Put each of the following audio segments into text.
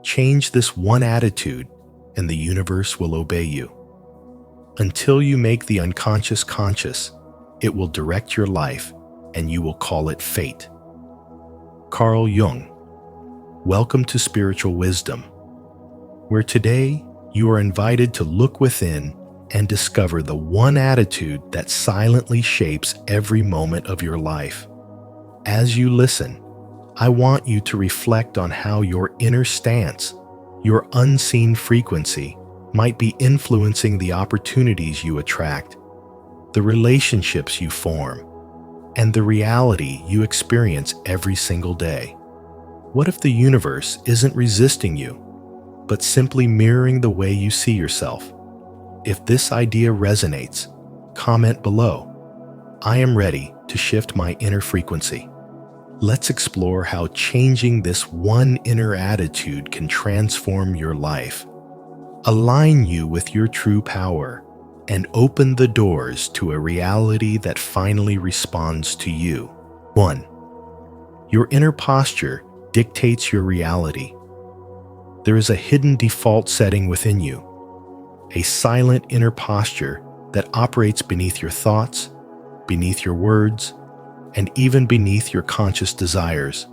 Change this one attitude, and the universe will obey you. Until you make the unconscious conscious, it will direct your life, and you will call it fate. Carl Jung. Welcome to Spiritual Wisdom, where today you are invited to look within and discover the one attitude that silently shapes every moment of your life. As you listen, I want you to reflect on how your inner stance, your unseen frequency, might be influencing the opportunities you attract, the relationships you form, and the reality you experience every single day. What if the universe isn't resisting you, but simply mirroring the way you see yourself? If this idea resonates, comment below. I am ready to shift my inner frequency. Let's explore how changing this one inner attitude can transform your life, align you with your true power, and open the doors to a reality that finally responds to you. 1. Your inner posture dictates your reality. There is a hidden default setting within you, a silent inner posture that operates beneath your thoughts, beneath your words, and even beneath your conscious desires.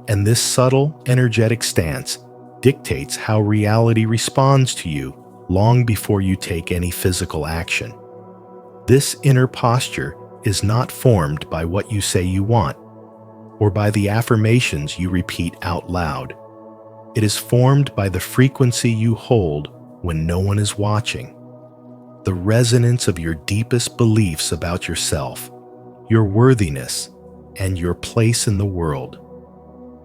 And this subtle, energetic stance dictates how reality responds to you long before you take any physical action. This inner posture is not formed by what you say you want, or by the affirmations you repeat out loud. It is formed by the frequency you hold when no one is watching, the resonance of your deepest beliefs about yourself, your worthiness, and your place in the world.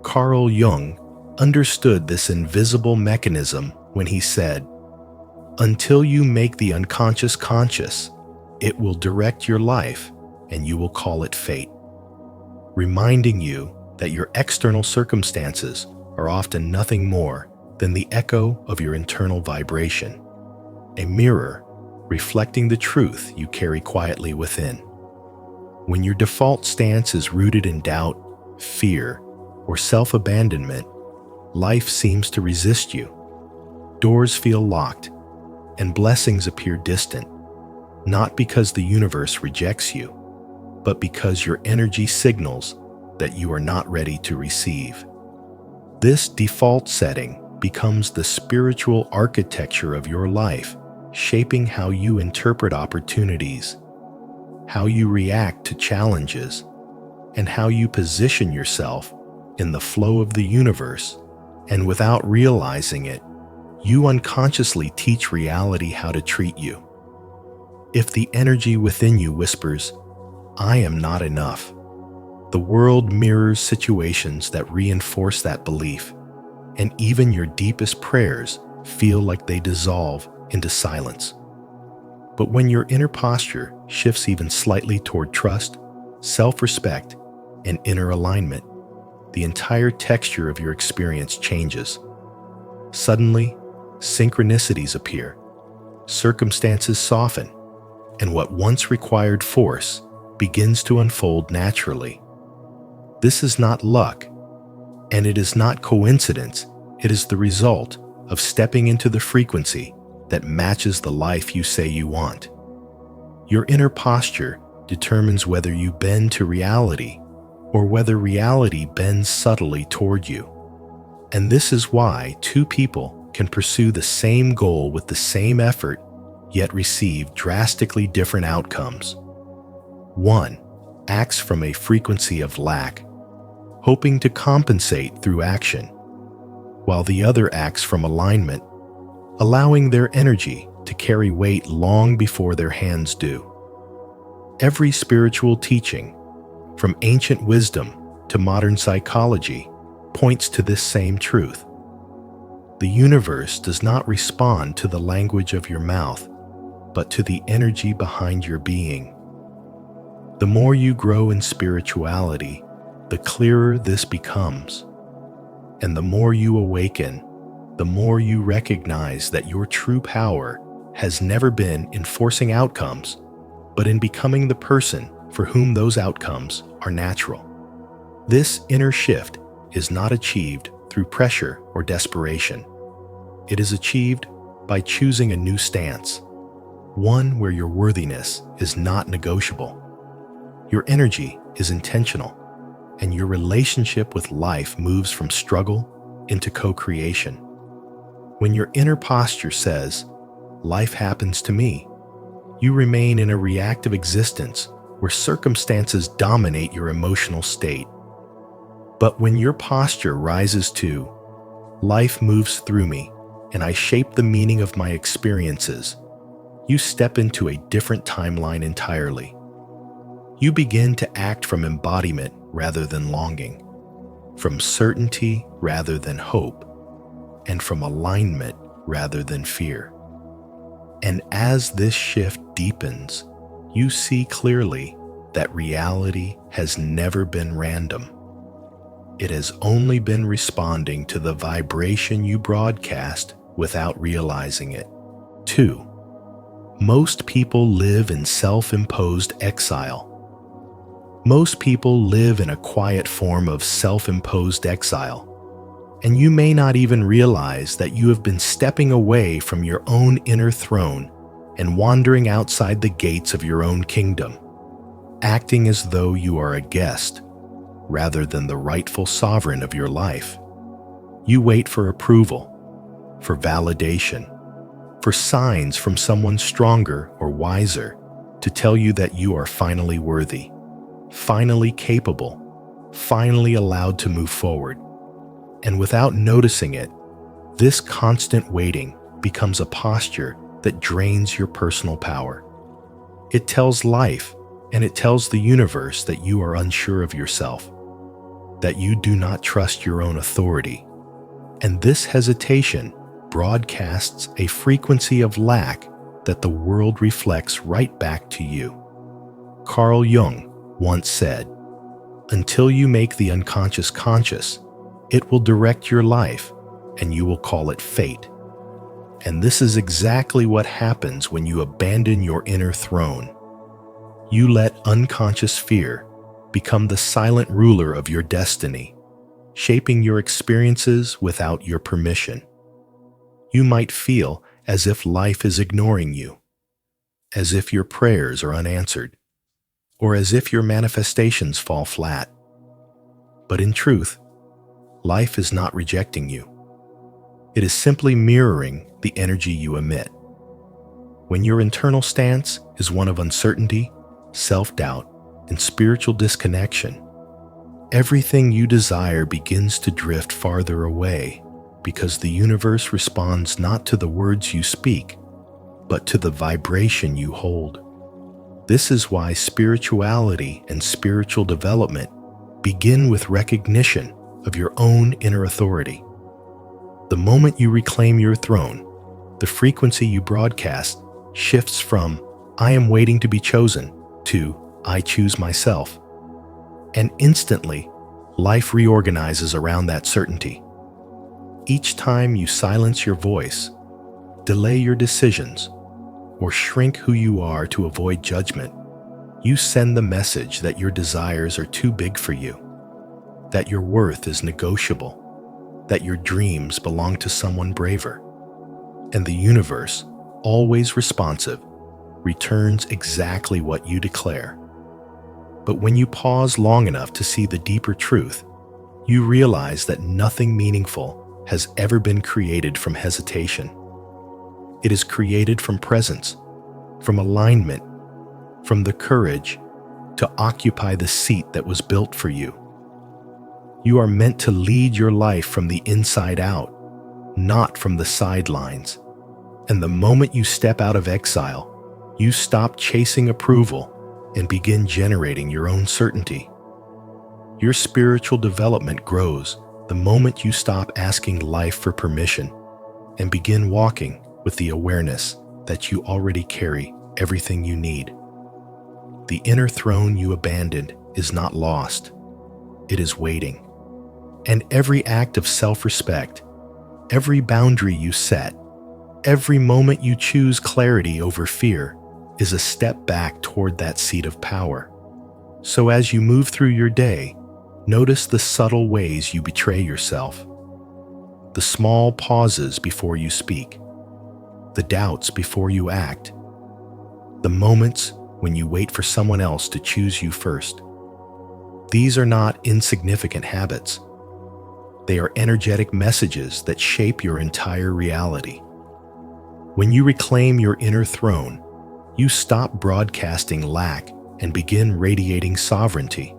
Carl Jung understood this invisible mechanism when he said, "Until you make the unconscious conscious, it will direct your life, and you will call it fate," reminding you that your external circumstances are often nothing more than the echo of your internal vibration, a mirror reflecting the truth you carry quietly within. When your default stance is rooted in doubt, fear, or self-abandonment, life seems to resist you. Doors feel locked, and blessings appear distant, not because the universe rejects you, but because your energy signals that you are not ready to receive. This default setting becomes the spiritual architecture of your life, shaping how you interpret opportunities, how you react to challenges, and how you position yourself in the flow of the universe. And without realizing it, you unconsciously teach reality how to treat you. If the energy within you whispers, "I am not enough," the world mirrors situations that reinforce that belief, and even your deepest prayers feel like they dissolve into silence. But when your inner posture shifts even slightly toward trust, self-respect, and inner alignment, the entire texture of your experience changes. Suddenly, synchronicities appear, circumstances soften, and what once required force begins to unfold naturally. This is not luck, and it is not coincidence. It is the result of stepping into the frequency that matches the life you say you want. Your inner posture determines whether you bend to reality or whether reality bends subtly toward you. And this is why two people can pursue the same goal with the same effort, yet receive drastically different outcomes. One acts from a frequency of lack, hoping to compensate through action, while the other acts from alignment, allowing their energy to carry weight long before their hands do. Every spiritual teaching, from ancient wisdom to modern psychology, points to this same truth. The universe does not respond to the language of your mouth, but to the energy behind your being. The more you grow in spirituality, the clearer this becomes. And the more you awaken, the more you recognize that your true power has never been in forcing outcomes, but in becoming the person for whom those outcomes are natural. This inner shift is not achieved through pressure or desperation. It is achieved by choosing a new stance, one where your worthiness is not negotiable. Your energy is intentional, and your relationship with life moves from struggle into co-creation. When your inner posture says, "Life happens to me," you remain in a reactive existence where circumstances dominate your emotional state. But when your posture rises to, "Life moves through me, and I shape the meaning of my experiences," you step into a different timeline entirely. You begin to act from embodiment rather than longing, from certainty rather than hope, and from alignment rather than fear. And as this shift deepens, you see clearly that reality has never been random. It has only been responding to the vibration you broadcast without realizing it. 2. Most people live in self-imposed exile. Most people live in a quiet form of self-imposed exile, and you may not even realize that you have been stepping away from your own inner throne and wandering outside the gates of your own kingdom, acting as though you are a guest rather than the rightful sovereign of your life. You wait for approval, for validation, for signs from someone stronger or wiser to tell you that you are finally worthy, finally capable, finally allowed to move forward. And without noticing it, this constant waiting becomes a posture that drains your personal power. It tells life and it tells the universe that you are unsure of yourself, that you do not trust your own authority. And this hesitation broadcasts a frequency of lack that the world reflects right back to you. Carl Jung once said, "Until you make the unconscious conscious, it will direct your life, and you will call it fate." And this is exactly what happens when you abandon your inner throne. You let unconscious fear become the silent ruler of your destiny, shaping your experiences without your permission. You might feel as if life is ignoring you, as if your prayers are unanswered, or as if your manifestations fall flat. But in truth, life is not rejecting you. It is simply mirroring the energy you emit. When your internal stance is one of uncertainty, self-doubt, and spiritual disconnection, everything you desire begins to drift farther away because the universe responds not to the words you speak, but to the vibration you hold. This is why spirituality and spiritual development begin with recognition of your own inner authority. The moment you reclaim your throne, the frequency you broadcast shifts from "I am waiting to be chosen" to "I choose myself." And instantly, life reorganizes around that certainty. Each time you silence your voice, delay your decisions, or shrink who you are to avoid judgment, you send the message that your desires are too big for you, that your worth is negotiable, that your dreams belong to someone braver. And the universe, always responsive, returns exactly what you declare. But when you pause long enough to see the deeper truth, you realize that nothing meaningful has ever been created from hesitation. It is created from presence, from alignment, from the courage to occupy the seat that was built for you. You are meant to lead your life from the inside out, not from the sidelines. And the moment you step out of exile, you stop chasing approval and begin generating your own certainty. Your spiritual development grows the moment you stop asking life for permission and begin walking with the awareness that you already carry everything you need. The inner throne you abandoned is not lost. It is waiting. And every act of self-respect, every boundary you set, every moment you choose clarity over fear is a step back toward that seat of power. So as you move through your day, notice the subtle ways you betray yourself. the small pauses before you speak, the doubts before you act, the moments when you wait for someone else to choose you first. These are not insignificant habits. They are energetic messages that shape your entire reality. When you reclaim your inner throne, you stop broadcasting lack and begin radiating sovereignty.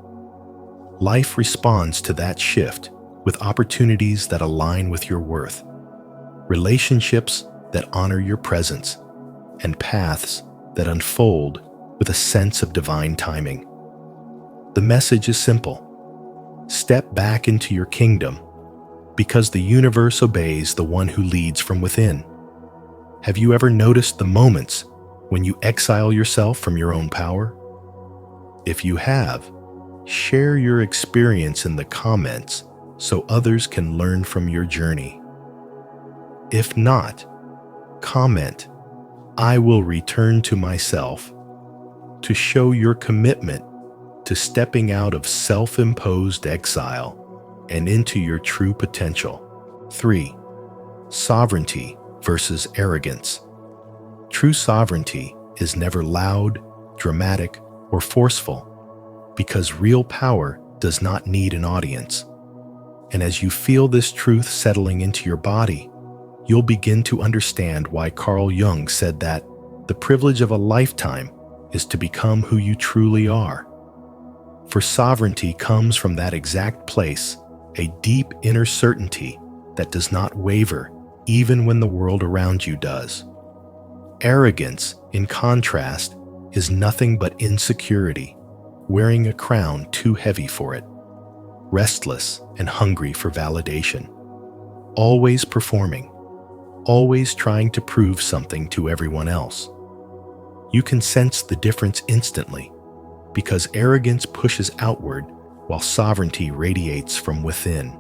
Life responds to that shift with opportunities that align with your worth, relationships that honor your presence, and paths that unfold with a sense of divine timing. The message is simple. Step back into your kingdom, because the universe obeys the one who leads from within. Have you ever noticed the moments when you exile yourself from your own power? If you have, share your experience in the comments so others can learn from your journey. If not, comment, "I will return to myself," to show your commitment to stepping out of self-imposed exile and into your true potential. 3. Sovereignty versus arrogance. True sovereignty is never loud, dramatic, or forceful, because real power does not need an audience. And as you feel this truth settling into your body, you'll begin to understand why Carl Jung said that the privilege of a lifetime is to become who you truly are. For sovereignty comes from that exact place, a deep inner certainty that does not waver even when the world around you does. Arrogance, in contrast, is nothing but insecurity, wearing a crown too heavy for it, restless and hungry for validation, always performing, always trying to prove something to everyone else. You can sense the difference instantly, because arrogance pushes outward while sovereignty radiates from within.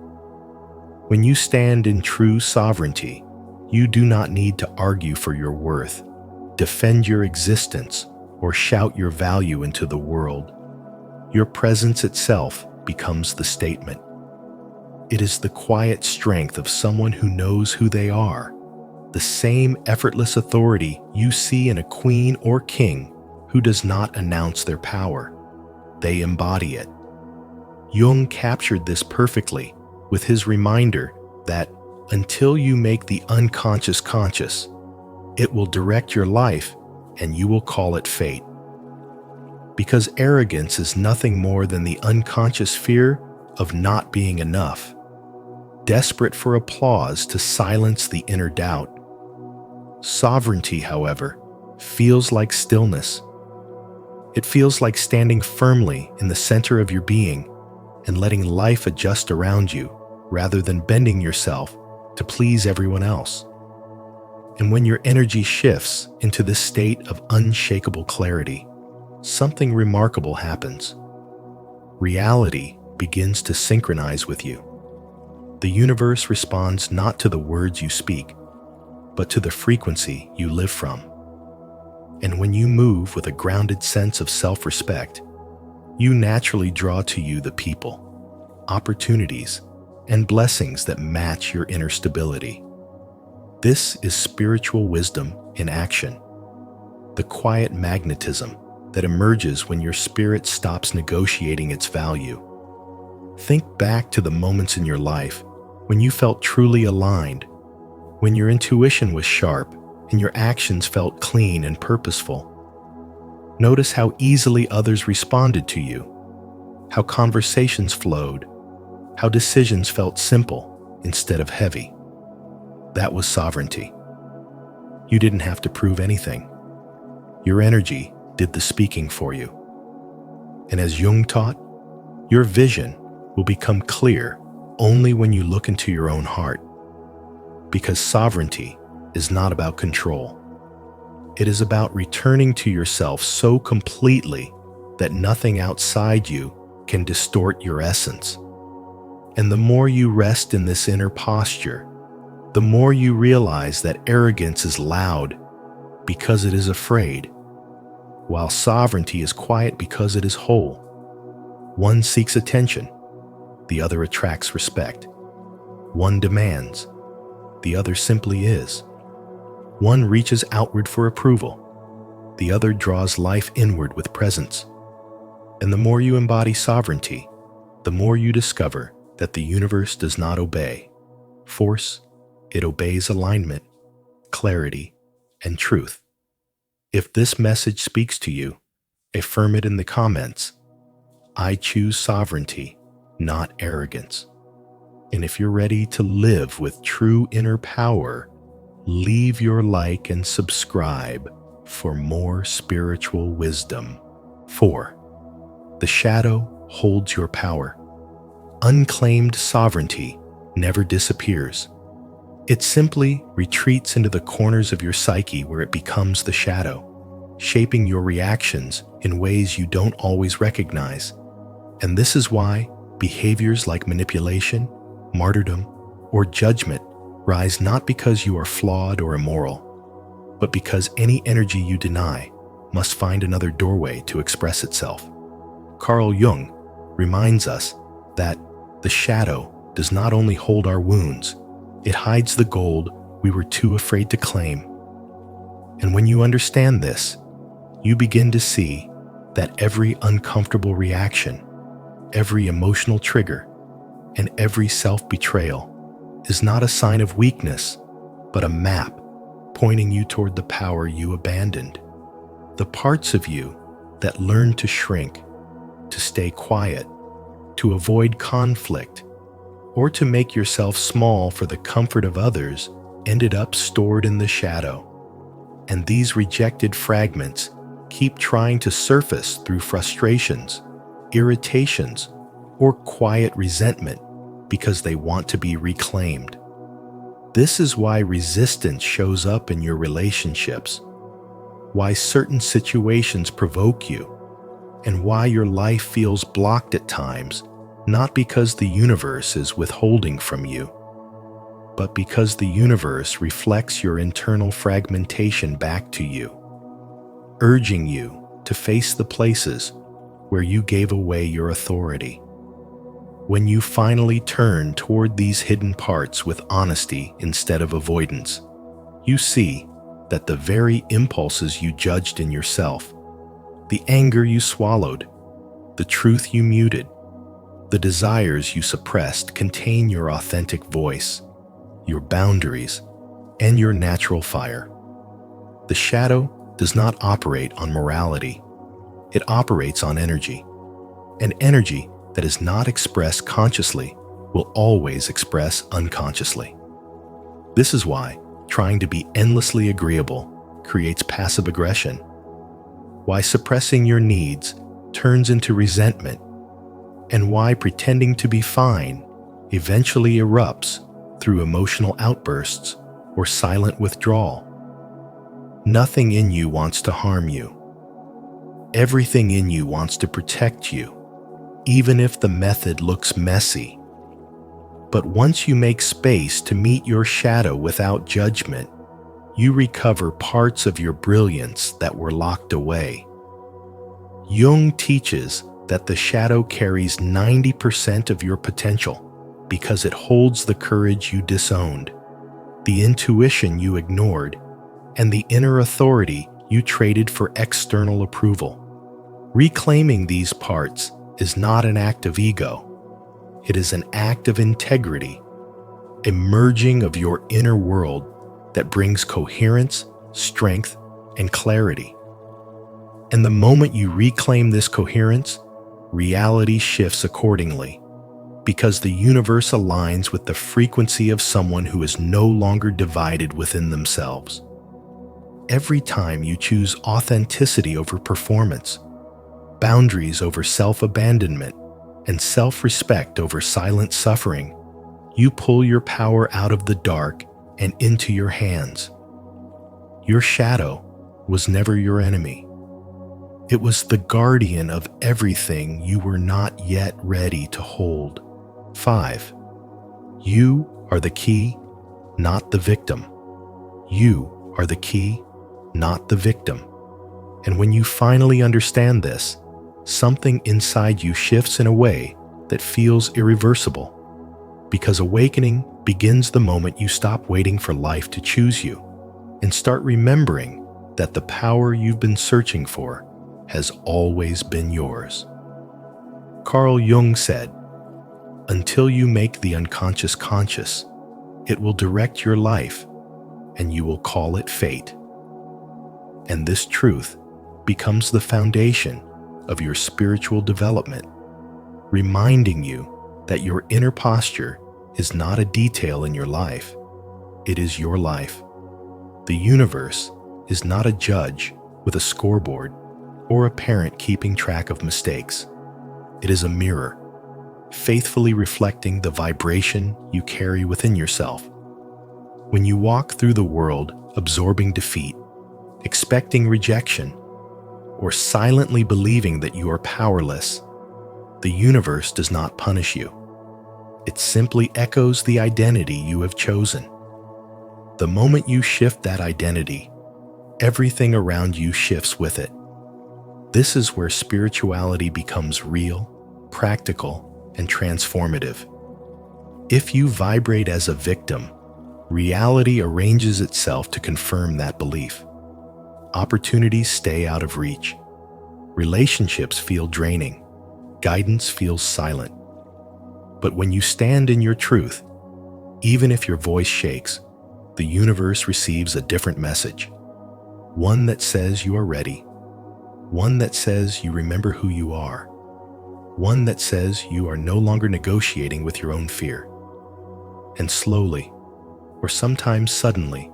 When you stand in true sovereignty, you do not need to argue for your worth, defend your existence, or shout your value into the world. Your presence itself becomes the statement. It is the quiet strength of someone who knows who they are, the same effortless authority you see in a queen or king who does not announce their power. They embody it. Jung captured this perfectly with his reminder that until you make the unconscious conscious, it will direct your life and you will call it fate. Because arrogance is nothing more than the unconscious fear of not being enough, desperate for applause to silence the inner doubt. Sovereignty, however, feels like stillness. It feels like standing firmly in the center of your being and letting life adjust around you rather than bending yourself to please everyone else. And when your energy shifts into this state of unshakable clarity, something remarkable happens. Reality begins to synchronize with you. The universe responds not to the words you speak, but to the frequency you live from. And when you move with a grounded sense of self-respect, you naturally draw to you the people, opportunities, and blessings that match your inner stability. This is spiritual wisdom in action, the quiet magnetism that emerges when your spirit stops negotiating its value. Think back to the moments in your life when you felt truly aligned, when your intuition was sharp and your actions felt clean and purposeful. Notice how easily others responded to you, how conversations flowed, how decisions felt simple instead of heavy. That was sovereignty. You didn't have to prove anything. Your energy did the speaking for you. And as Jung taught, your vision will become clear only when you look into your own heart. Because sovereignty is not about control. It is about returning to yourself so completely that nothing outside you can distort your essence. And the more you rest in this inner posture, the more you realize that arrogance is loud because it is afraid, while sovereignty is quiet because it is whole. One seeks attention, the other attracts respect. One demands, the other simply is. One reaches outward for approval, the other draws life inward with presence. And the more you embody sovereignty, the more you discover that the universe does not obey force, it obeys alignment, clarity, and truth. If this message speaks to you, affirm it in the comments. I choose sovereignty, not arrogance. And if you're ready to live with true inner power, leave your like and subscribe for more spiritual wisdom. 4. The shadow holds your power. Unclaimed sovereignty never disappears. It simply retreats into the corners of your psyche where it becomes the shadow, shaping your reactions in ways you don't always recognize. And this is why behaviors like manipulation, martyrdom, or judgment rise not because you are flawed or immoral, but because any energy you deny must find another doorway to express itself. Carl Jung reminds us that the shadow does not only hold our wounds, it hides the gold we were too afraid to claim. And when you understand this, you begin to see that every uncomfortable reaction, every emotional trigger, and every self-betrayal is not a sign of weakness, but a map pointing you toward the power you abandoned. The parts of you that learned to shrink, to stay quiet, to avoid conflict, or to make yourself small for the comfort of others ended up stored in the shadow. And these rejected fragments keep trying to surface through frustrations, irritations, or quiet resentment because they want to be reclaimed. This is why resistance shows up in your relationships, why certain situations provoke you, and why your life feels blocked at times, not because the universe is withholding from you, but because the universe reflects your internal fragmentation back to you, urging you to face the places where you gave away your authority. When you finally turn toward these hidden parts with honesty instead of avoidance, you see that the very impulses you judged in yourself, the anger you swallowed, the truth you muted, the desires you suppressed contain your authentic voice, your boundaries, and your natural fire. The shadow does not operate on morality. It operates on energy. And energy that is not expressed consciously will always express unconsciously. This is why trying to be endlessly agreeable creates passive aggression, why suppressing your needs turns into resentment, and why pretending to be fine eventually erupts through emotional outbursts or silent withdrawal. Nothing in you wants to harm you. Everything in you wants to protect you, even if the method looks messy. But once you make space to meet your shadow without judgment, you recover parts of your brilliance that were locked away. Jung teaches that the shadow carries 90% of your potential because it holds the courage you disowned, the intuition you ignored, and the inner authority you traded for external approval. Reclaiming these parts is not an act of ego. It is an act of integrity, a merging of your inner world that brings coherence, strength, and clarity. And the moment you reclaim this coherence, reality shifts accordingly, because the universe aligns with the frequency of someone who is no longer divided within themselves. Every time you choose authenticity over performance, boundaries over self-abandonment, and self-respect over silent suffering, you pull your power out of the dark and into your hands. Your shadow was never your enemy. It was the guardian of everything you were not yet ready to hold. 5. You are the key, not the victim. You are the key, not the victim. And when you finally understand this, something inside you shifts in a way that feels irreversible, because awakening begins the moment you stop waiting for life to choose you and start remembering that the power you've been searching for has always been yours. Carl Jung said, "Until you make the unconscious conscious, it will direct your life, and you will call it fate." And this truth becomes the foundation of your spiritual development, reminding you that your inner posture is not a detail in your life, it is your life. The universe is not a judge with a scoreboard or a parent keeping track of mistakes. It is a mirror, faithfully reflecting the vibration you carry within yourself. When you walk through the world absorbing defeat, expecting rejection, or silently believing that you are powerless, the universe does not punish you. It simply echoes the identity you have chosen. The moment you shift that identity, everything around you shifts with it. This is where spirituality becomes real, practical, and transformative. If you vibrate as a victim, reality arranges itself to confirm that belief. Opportunities stay out of reach. Relationships feel draining. Guidance feels silent. But when you stand in your truth, even if your voice shakes, the universe receives a different message. One that says you are ready. One that says you remember who you are. One that says you are no longer negotiating with your own fear. And slowly, or sometimes suddenly,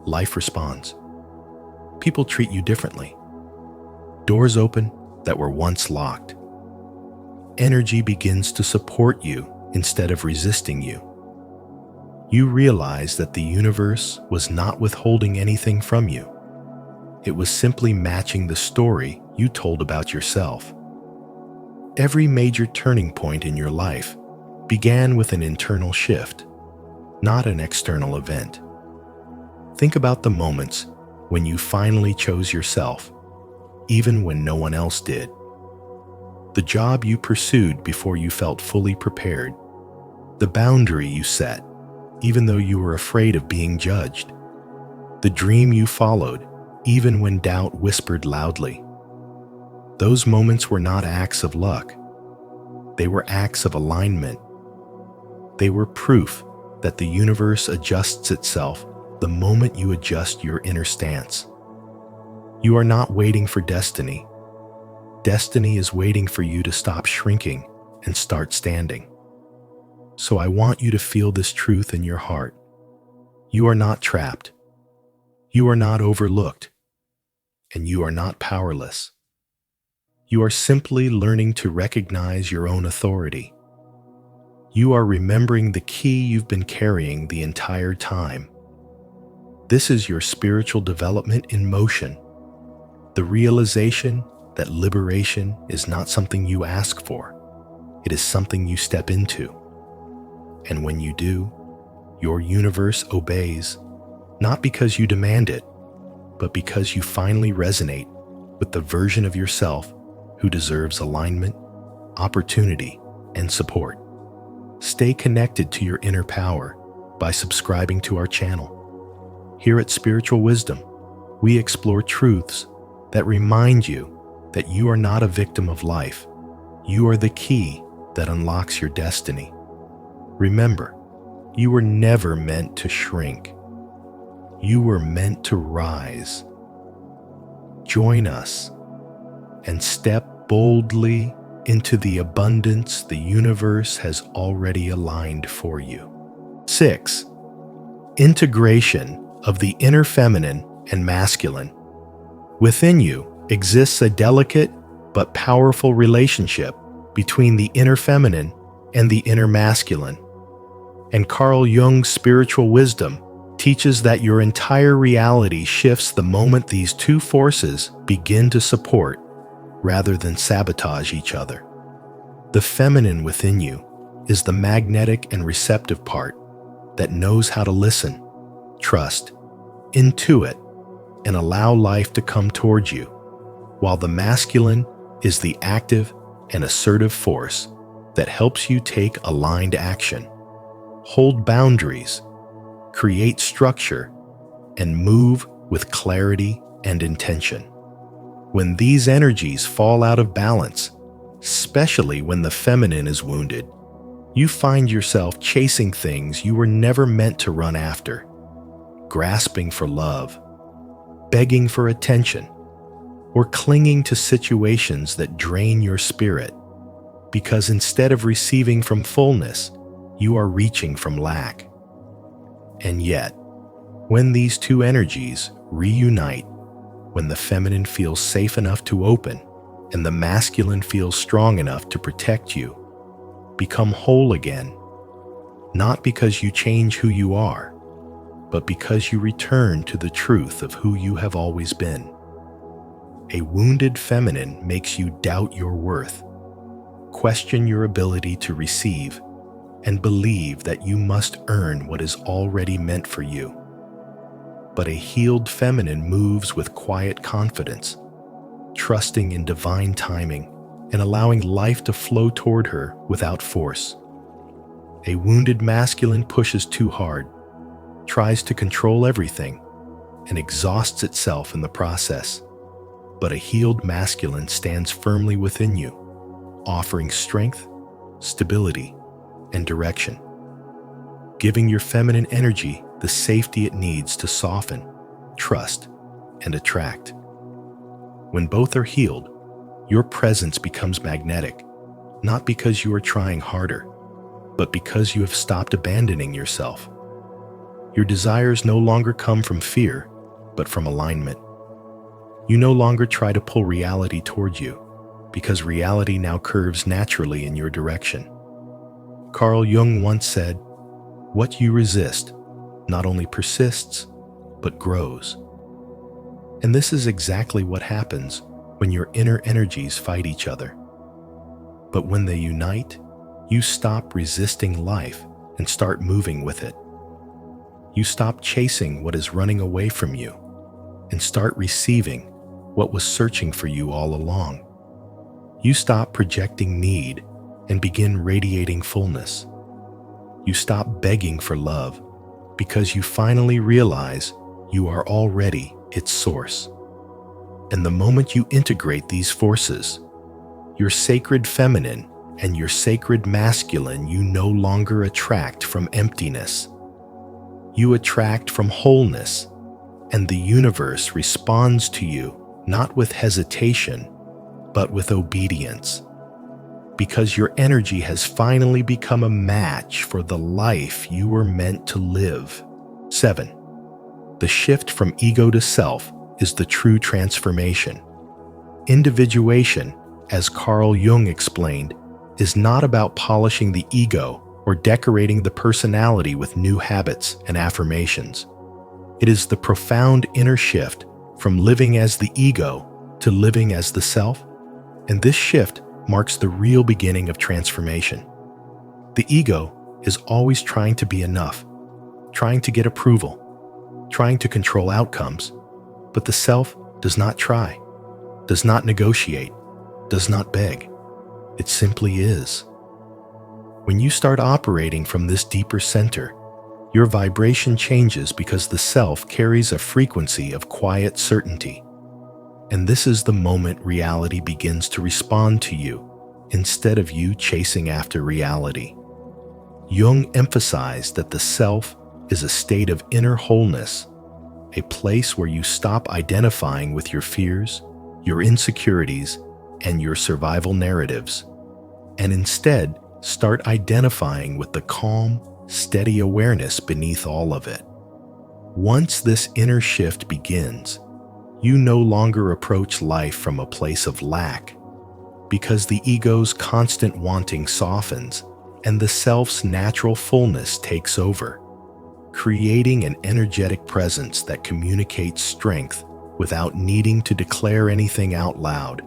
life responds. People treat you differently. Doors open that were once locked. Energy begins to support you instead of resisting you. You realize that the universe was not withholding anything from you. It was simply matching the story you told about yourself. Every major turning point in your life began with an internal shift, not an external event. Think about the moments when you finally chose yourself, even when no one else did. The job you pursued before you felt fully prepared. The boundary you set, even though you were afraid of being judged. The dream you followed, even when doubt whispered loudly. Those moments were not acts of luck. They were acts of alignment. They were proof that the universe adjusts itself the moment you adjust your inner stance. You are not waiting for destiny. Destiny is waiting for you to stop shrinking and start standing. So I want you to feel this truth in your heart. You are not trapped. You are not overlooked. And you are not powerless. You are simply learning to recognize your own authority. You are remembering the key you've been carrying the entire time. This is your spiritual development in motion. The realization that liberation is not something you ask for. It is something you step into. And when you do, your universe obeys, not because you demand it, but because you finally resonate with the version of yourself who deserves alignment, opportunity, and support. Stay connected to your inner power by subscribing to our channel. Here at Spiritual Wisdom, we explore truths that remind you that you are not a victim of life. You are the key that unlocks your destiny. Remember, you were never meant to shrink. You were meant to rise. Join us and step boldly into the abundance the universe has already aligned for you. 6. Integration of the inner feminine and masculine. Within you exists a delicate but powerful relationship between the inner feminine and the inner masculine. And Carl Jung's spiritual wisdom teaches that your entire reality shifts the moment these two forces begin to support rather than sabotage each other. The feminine within you is the magnetic and receptive part that knows how to listen, trust, intuit, and allow life to come towards you, while the masculine is the active and assertive force that helps you take aligned action. hold boundaries, create structure, and move with clarity and intention. When these energies fall out of balance, especially when the feminine is wounded, you find yourself chasing things you were never meant to run after, grasping for love, begging for attention, or clinging to situations that drain your spirit, because instead of receiving from fullness, you are reaching from lack. And yet, when these two energies reunite, when the feminine feels safe enough to open and the masculine feels strong enough to protect you, become whole again, not because you change who you are, but because you return to the truth of who you have always been. A wounded feminine makes you doubt your worth, question your ability to receive, and believe that you must earn what is already meant for you. But a healed feminine moves with quiet confidence, trusting in divine timing and allowing life to flow toward her without force. A wounded masculine pushes too hard, tries to control everything, and exhausts itself in the process. But a healed masculine stands firmly within you, offering strength, stability, and direction, giving your feminine energy the safety it needs to soften, trust, and attract. When both are healed, your presence becomes magnetic, not because you are trying harder, but because you have stopped abandoning yourself. Your desires no longer come from fear, but from alignment. You no longer try to pull reality toward you, because reality now curves naturally in your direction. Carl Jung once said, "What you resist not only persists, but grows." And this is exactly what happens when your inner energies fight each other. But when they unite, you stop resisting life and start moving with it. You stop chasing what is running away from you and start receiving what was searching for you all along. You stop projecting need and begin radiating fullness. You stop begging for love because you finally realize you are already its source. And the moment you integrate these forces, your sacred feminine and your sacred masculine, you no longer attract from emptiness. You attract from wholeness, and the universe responds to you not with hesitation, but with obedience, because your energy has finally become a match for the life you were meant to live. 7. The shift from ego to self is the true transformation. Individuation, as Carl Jung explained, is not about polishing the ego or decorating the personality with new habits and affirmations. It is the profound inner shift from living as the ego to living as the self, and this shift marks the real beginning of transformation. The ego is always trying to be enough, trying to get approval, trying to control outcomes, but the self does not try, does not negotiate, does not beg. It simply is. When you start operating from this deeper center, your vibration changes because the self carries a frequency of quiet certainty. And this is the moment reality begins to respond to you, instead of you chasing after reality. Jung emphasized that the self is a state of inner wholeness, a place where you stop identifying with your fears, your insecurities, and your survival narratives, and instead start identifying with the calm, steady awareness beneath all of it. Once this inner shift begins, you no longer approach life from a place of lack, because the ego's constant wanting softens and the self's natural fullness takes over, creating an energetic presence that communicates strength without needing to declare anything out loud.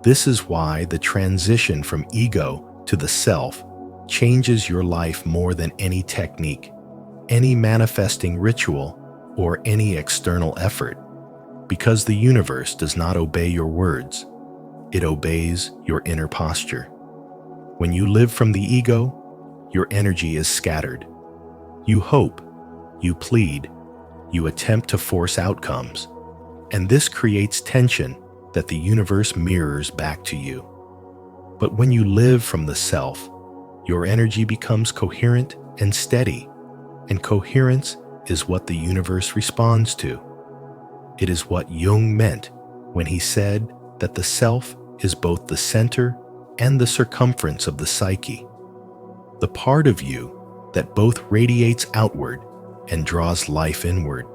This is why the transition from ego to the self changes your life more than any technique, any manifesting ritual, or any external effort, because the universe does not obey your words, it obeys your inner posture. When you live from the ego, your energy is scattered. You hope, you plead, you attempt to force outcomes, and this creates tension that the universe mirrors back to you. But when you live from the self, your energy becomes coherent and steady, and coherence is what the universe responds to. It is what Jung meant when he said that the self is both the center and the circumference of the psyche, the part of you that both radiates outward and draws life inward.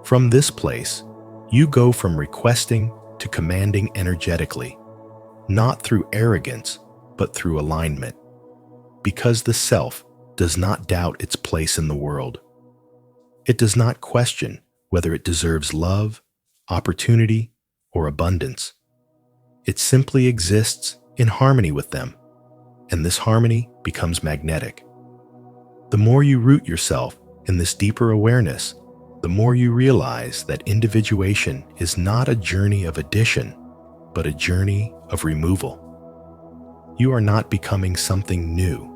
From this place, you go from requesting to commanding energetically, not through arrogance, but through alignment, because the self does not doubt its place in the world. It does not question whether it deserves love, opportunity, or abundance. It simply exists in harmony with them, and this harmony becomes magnetic. The more you root yourself in this deeper awareness, the more you realize that individuation is not a journey of addition, but a journey of removal. You are not becoming something new.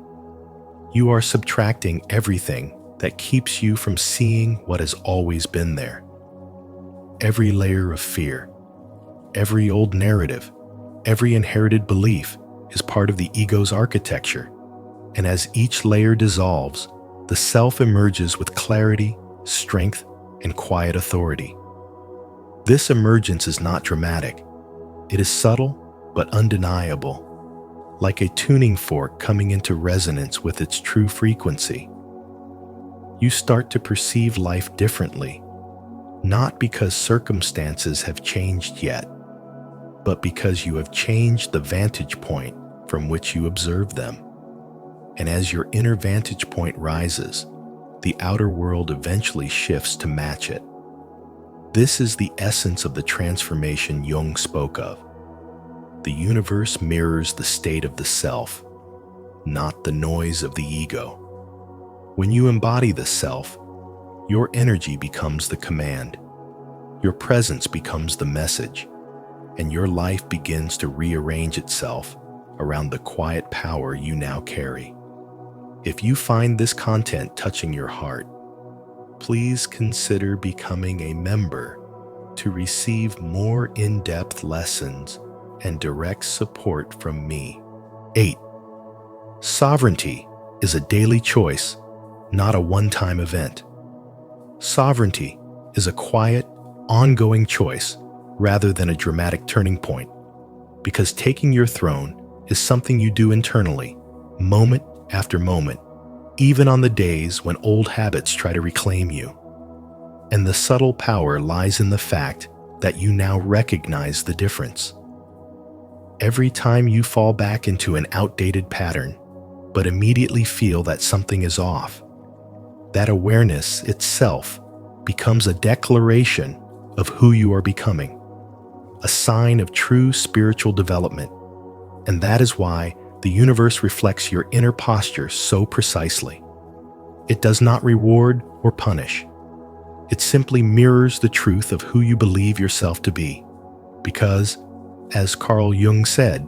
You are subtracting everything that keeps you from seeing what has always been there. Every layer of fear, every old narrative, every inherited belief is part of the ego's architecture, and as each layer dissolves, the self emerges with clarity, strength, and quiet authority. This emergence is not dramatic. It is subtle but undeniable, like a tuning fork coming into resonance with its true frequency. You start to perceive life differently, not because circumstances have changed yet, but because you have changed the vantage point from which you observe them. And as your inner vantage point rises, the outer world eventually shifts to match it. This is the essence of the transformation Jung spoke of. The universe mirrors the state of the self, not the noise of the ego. When you embody the self, your energy becomes the command, your presence becomes the message, and your life begins to rearrange itself around the quiet power you now carry. If you find this content touching your heart, please consider becoming a member to receive more in-depth lessons and direct support from me. 8. Sovereignty is a daily choice, not a one-time event. Sovereignty is a quiet, ongoing choice rather than a dramatic turning point, because taking your throne is something you do internally, moment after moment, even on the days when old habits try to reclaim you. And the subtle power lies in the fact that you now recognize the difference. Every time you fall back into an outdated pattern, but immediately feel that something is off, that awareness itself becomes a declaration of who you are becoming, a sign of true spiritual development. And that is why the universe reflects your inner posture so precisely. It does not reward or punish. It simply mirrors the truth of who you believe yourself to be. Because, as Carl Jung said,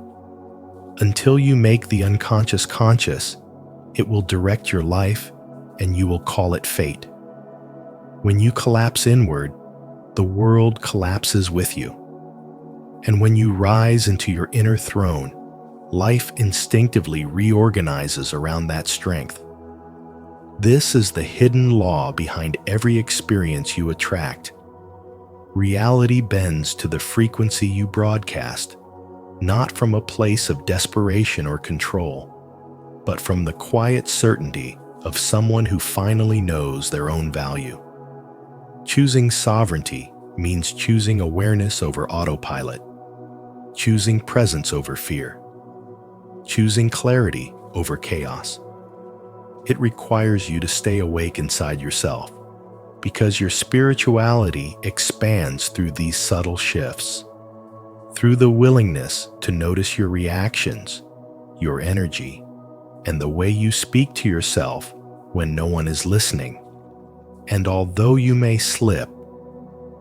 until you make the unconscious conscious, it will direct your life and you will call it fate. When you collapse inward, the world collapses with you. And when you rise into your inner throne, life instinctively reorganizes around that strength. This is the hidden law behind every experience you attract. Reality bends to the frequency you broadcast, not from a place of desperation or control, but from the quiet certainty of someone who finally knows their own value. Choosing sovereignty means choosing awareness over autopilot, choosing presence over fear, choosing clarity over chaos. It requires you to stay awake inside yourself, because your spirituality expands through these subtle shifts, through the willingness to notice your reactions, your energy, and the way you speak to yourself when no one is listening. And although you may slip,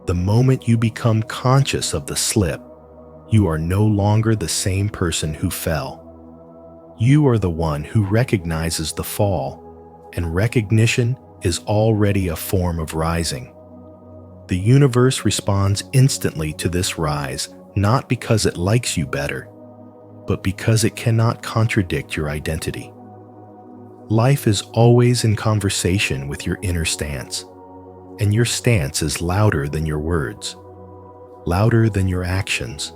the moment you become conscious of the slip, you are no longer the same person who fell. You are the one who recognizes the fall, and recognition is already a form of rising. The universe responds instantly to this rise, not because it likes you better, but because it cannot contradict your identity. Life is always in conversation with your inner stance, and your stance is louder than your words, louder than your actions,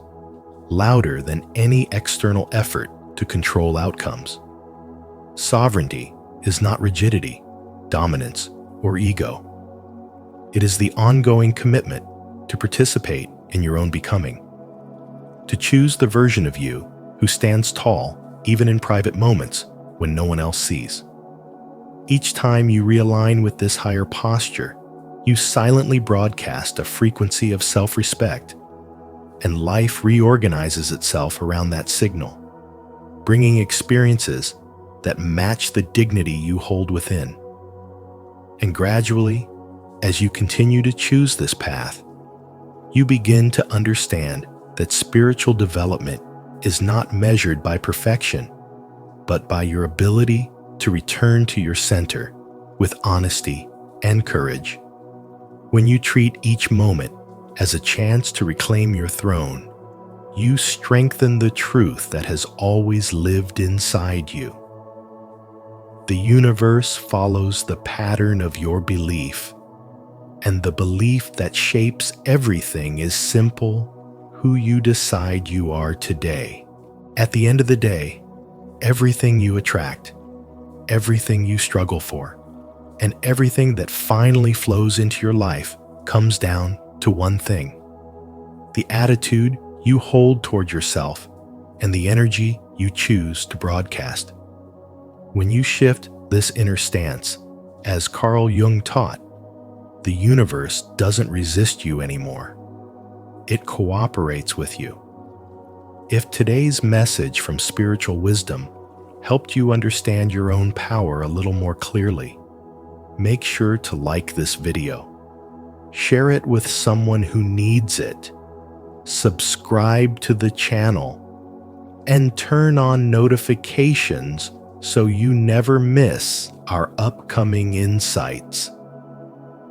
louder than any external effort to control outcomes. Sovereignty is not rigidity, dominance, or ego. It is the ongoing commitment to participate in your own becoming, to choose the version of you who stands tall even in private moments when no one else sees. Each time you realign with this higher posture, you silently broadcast a frequency of self-respect, and life reorganizes itself around that signal, bringing experiences that match the dignity you hold within. And gradually, as you continue to choose this path, you begin to understand that spiritual development is not measured by perfection, but by your ability to return to your center with honesty and courage. When you treat each moment as a chance to reclaim your throne, you strengthen the truth that has always lived inside you. The universe follows the pattern of your belief, and the belief that shapes everything is simple: who you decide you are today. At the end of the day, everything you attract, everything you struggle for, and everything that finally flows into your life comes down to one thing: the attitude you hold toward yourself and the energy you choose to broadcast. When you shift this inner stance, as Carl Jung taught, the universe doesn't resist you anymore. It cooperates with you. If today's message from Spiritual Wisdom helped you understand your own power a little more clearly, make sure to like this video. Share it with someone who needs it. Subscribe to the channel and turn on notifications so you never miss our upcoming insights.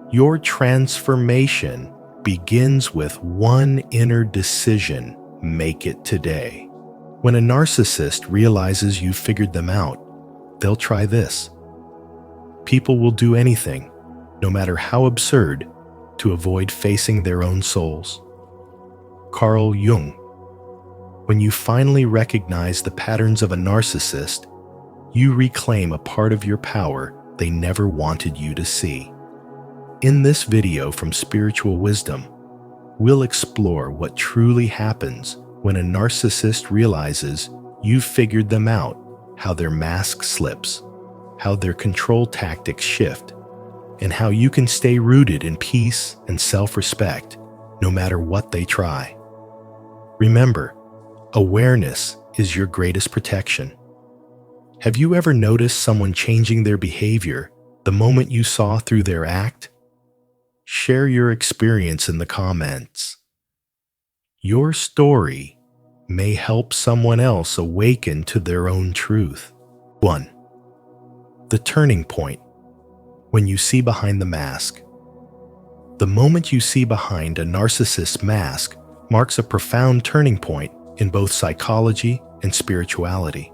Your transformation begins with one inner decision. Make it today. When a narcissist realizes you've figured them out, they'll try this. People will do anything, no matter how absurd, to avoid facing their own souls. Carl Jung. When you finally recognize the patterns of a narcissist, you reclaim a part of your power they never wanted you to see. In this video from Spiritual Wisdom, we'll explore what truly happens when a narcissist realizes you've figured them out, how their mask slips, how their control tactics shift, and how you can stay rooted in peace and self-respect no matter what they try. Remember, awareness is your greatest protection. Have you ever noticed someone changing their behavior the moment you saw through their act? Share your experience in the comments. Your story may help someone else awaken to their own truth. 1. The turning point. When you see behind the mask. The moment you see behind a narcissist's mask marks a profound turning point in both psychology and spirituality.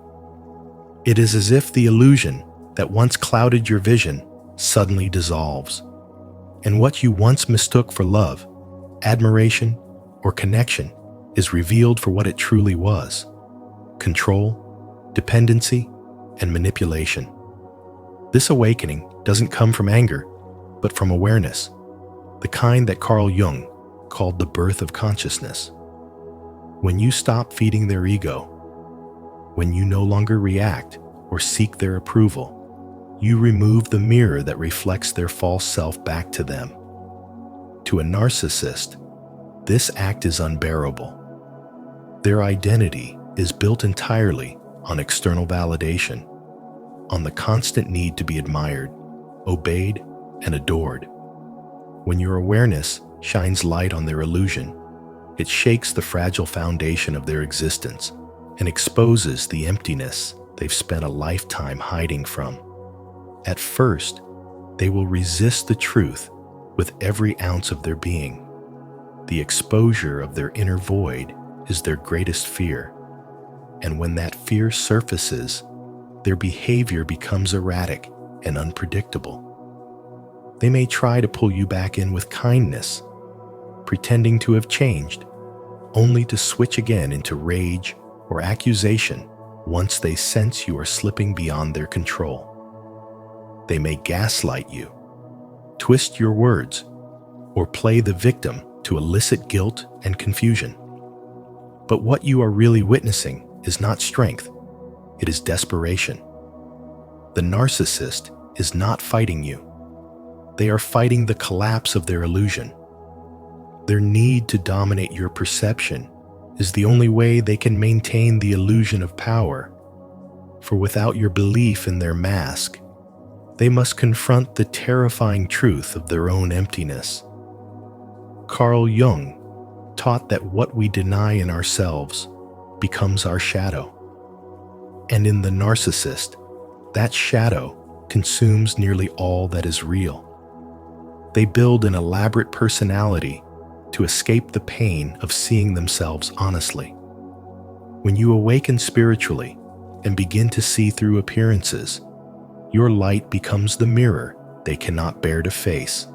It is as if the illusion that once clouded your vision suddenly dissolves, and what you once mistook for love, admiration, or connection is revealed for what it truly was: control, dependency, and manipulation. This awakening doesn't come from anger, but from awareness, the kind that Carl Jung called the birth of consciousness. When you stop feeding their ego, when you no longer react or seek their approval, you remove the mirror that reflects their false self back to them. To a narcissist, this act is unbearable. Their identity is built entirely on external validation, on the constant need to be admired, obeyed, and adored. When your awareness shines light on their illusion, it shakes the fragile foundation of their existence and exposes the emptiness they've spent a lifetime hiding from. At first, they will resist the truth with every ounce of their being. The exposure of their inner void is their greatest fear, and when that fear surfaces, their behavior becomes erratic and unpredictable. They may try to pull you back in with kindness, pretending to have changed, only to switch again into rage or accusation once they sense you are slipping beyond their control. They may gaslight you, twist your words, or play the victim to elicit guilt and confusion. But what you are really witnessing is not strength, it is desperation. The narcissist is not fighting you. They are fighting the collapse of their illusion. Their need to dominate your perception is the only way they can maintain the illusion of power. For without your belief in their mask, they must confront the terrifying truth of their own emptiness. Carl Jung taught that what we deny in ourselves becomes our shadow. And in the narcissist, that shadow consumes nearly all that is real. They build an elaborate personality to escape the pain of seeing themselves honestly. When you awaken spiritually and begin to see through appearances, your light becomes the mirror they cannot bear to face.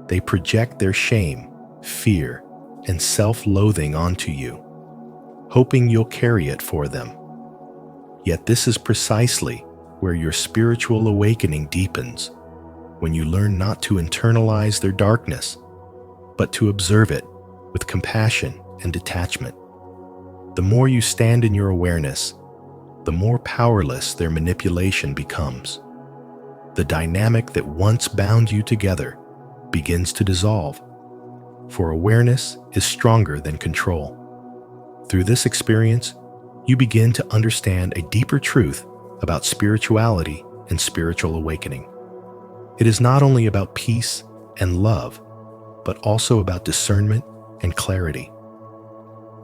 They project their shame, fear, and self-loathing onto you, hoping you'll carry it for them. Yet this is precisely where your spiritual awakening deepens, when you learn not to internalize their darkness, but to observe it with compassion and detachment. The more you stand in your awareness, the more powerless their manipulation becomes. The dynamic that once bound you together begins to dissolve, for awareness is stronger than control. Through this experience, you begin to understand a deeper truth about spirituality and spiritual awakening. It is not only about peace and love, but also about discernment and clarity.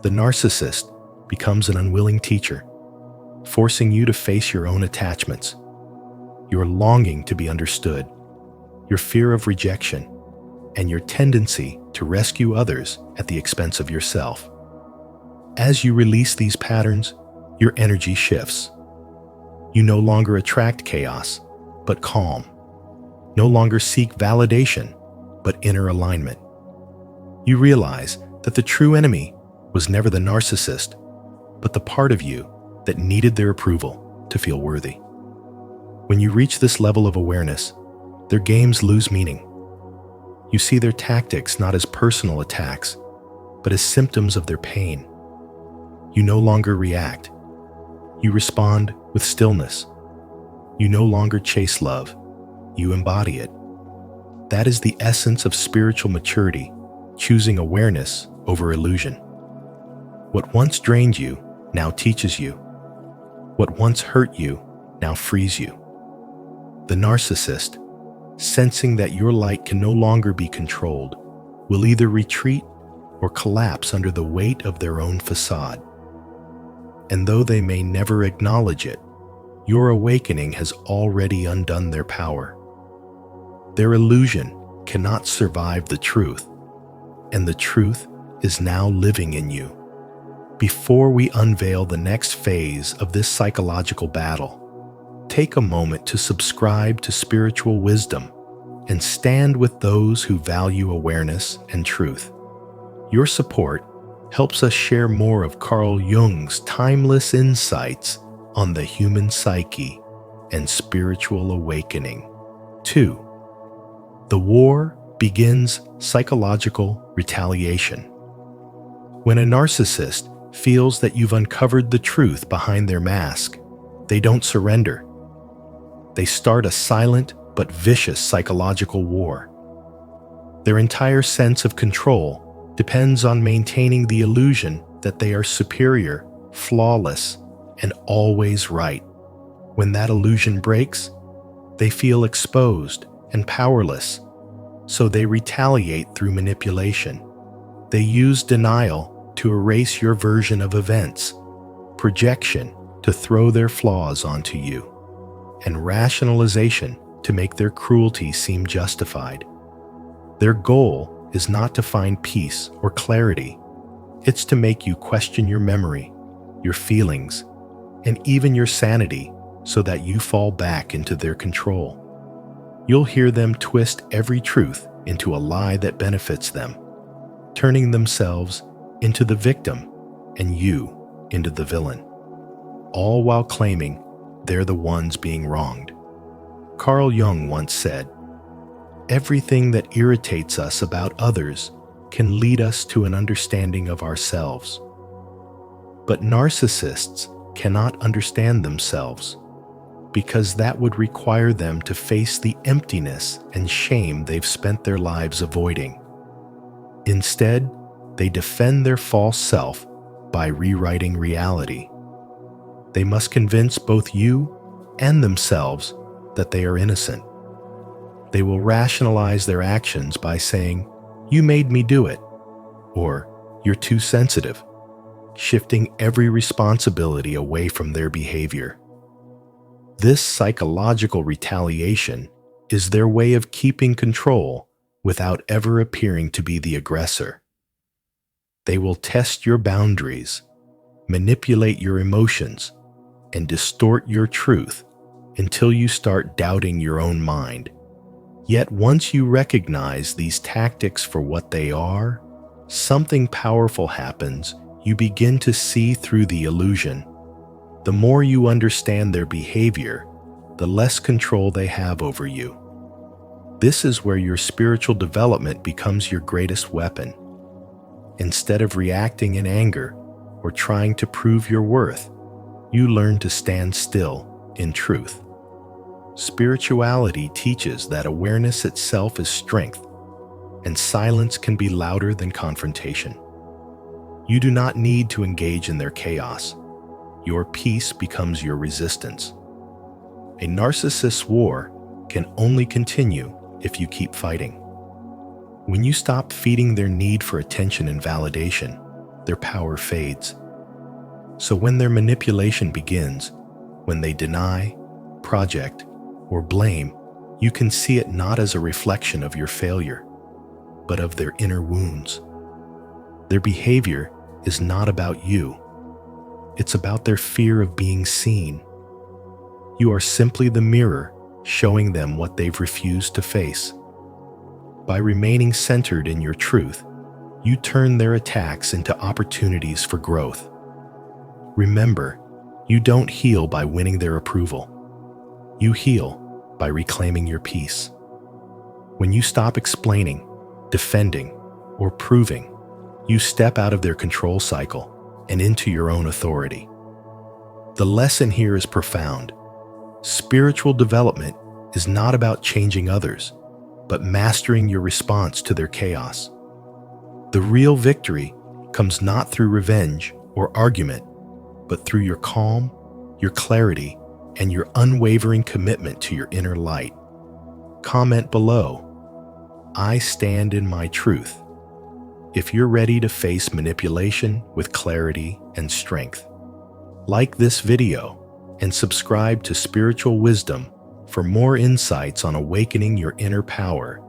The narcissist becomes an unwilling teacher, forcing you to face your own attachments, your longing to be understood, your fear of rejection, and your tendency to rescue others at the expense of yourself. As you release these patterns, your energy shifts. You no longer attract chaos, but calm. No longer seek validation, but inner alignment. You realize that the true enemy was never the narcissist, but the part of you that needed their approval to feel worthy. When you reach this level of awareness, their games lose meaning. You see their tactics not as personal attacks, but as symptoms of their pain. You no longer react. You respond with stillness. You no longer chase love. You embody it. That is the essence of spiritual maturity, choosing awareness over illusion. What once drained you now teaches you. What once hurt you now frees you. The narcissist, sensing that your light can no longer be controlled, will either retreat or collapse under the weight of their own facade. And though they may never acknowledge it, your awakening has already undone their power. Their illusion cannot survive the truth, and the truth is now living in you. Before we unveil the next phase of this psychological battle, take a moment to subscribe to spiritual wisdom and stand with those who value awareness and truth. Your support helps us share more of Carl Jung's timeless insights on the human psyche and spiritual awakening. 2. The war begins psychological retaliation. When a narcissist feels that you've uncovered the truth behind their mask, they don't surrender. They start a silent but vicious psychological war. Their entire sense of control depends on maintaining the illusion that they are superior, flawless, and always right. When that illusion breaks, they feel exposed and powerless, so they retaliate through manipulation. They use denial to erase your version of events, projection, to throw their flaws onto you, and rationalization to make their cruelty seem justified. Their goal is not to find peace or clarity. It's to make you question your memory, your feelings, and even your sanity so that you fall back into their control. You'll hear them twist every truth into a lie that benefits them, turning themselves into the victim and you into the villain, all while claiming they're the ones being wronged. Carl Jung once said, "Everything that irritates us about others can lead us to an understanding of ourselves." But narcissists cannot understand themselves, because that would require them to face the emptiness and shame they've spent their lives avoiding. Instead, they defend their false self by rewriting reality. They must convince both you and themselves that they are innocent. They will rationalize their actions by saying, "You made me do it," or "You're too sensitive," shifting every responsibility away from their behavior. This psychological retaliation is their way of keeping control without ever appearing to be the aggressor. They will test your boundaries, manipulate your emotions, and distort your truth until you start doubting your own mind. Yet once you recognize these tactics for what they are, something powerful happens. You begin to see through the illusion. The more you understand their behavior, the less control they have over you. This is where your spiritual development becomes your greatest weapon. Instead of reacting in anger or trying to prove your worth, you learn to stand still in truth. Spirituality teaches that awareness itself is strength, and silence can be louder than confrontation. You do not need to engage in their chaos. Your peace becomes your resistance. A narcissist's war can only continue if you keep fighting. When you stop feeding their need for attention and validation, their power fades. So when their manipulation begins, when they deny, project, or blame, you can see it not as a reflection of your failure, but of their inner wounds. Their behavior is not about you. It's about their fear of being seen. You are simply the mirror showing them what they've refused to face. By remaining centered in your truth, you turn their attacks into opportunities for growth. Remember, you don't heal by winning their approval. You heal by reclaiming your peace. When you stop explaining, defending, or proving, you step out of their control cycle and into your own authority. The lesson here is profound. Spiritual development is not about changing others, but mastering your response to their chaos. The real victory comes not through revenge or argument, but through your calm, your clarity, and your unwavering commitment to your inner light. Comment below, "I stand in my truth," if you're ready to face manipulation with clarity and strength. Like this video and subscribe to Spiritual Wisdom for more insights on awakening your inner power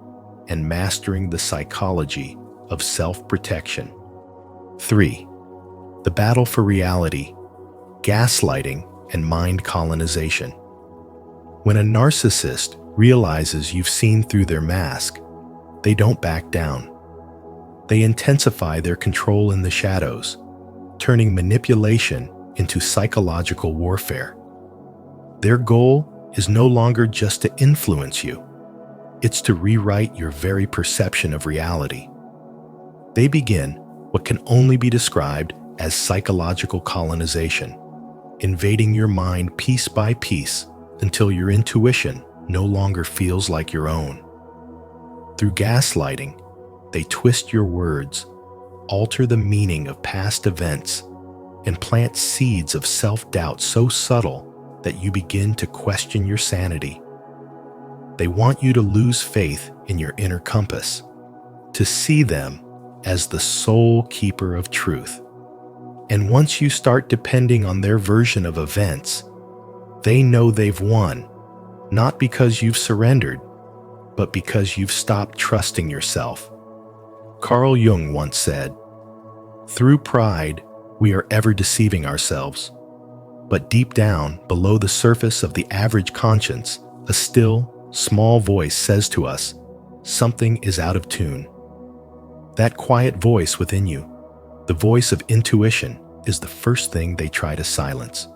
and mastering the psychology of self-protection. 3. The battle for reality, gaslighting, and mind colonization. When a narcissist realizes you've seen through their mask, they don't back down. They intensify their control in the shadows, turning manipulation into psychological warfare. Their goal is no longer just to influence you. It's to rewrite your very perception of reality. They begin what can only be described as psychological colonization, invading your mind piece by piece until your intuition no longer feels like your own. Through gaslighting, they twist your words, alter the meaning of past events, and plant seeds of self-doubt so subtle that you begin to question your sanity. They want you to lose faith in your inner compass, to see them as the sole keeper of truth. And once you start depending on their version of events, they know they've won, not because you've surrendered, but because you've stopped trusting yourself. Carl Jung once said, "Through pride, we are ever deceiving ourselves. But deep down, below the surface of the average conscience, a still, small voice says to us, something is out of tune." That quiet voice within you, the voice of intuition, is the first thing they try to silence.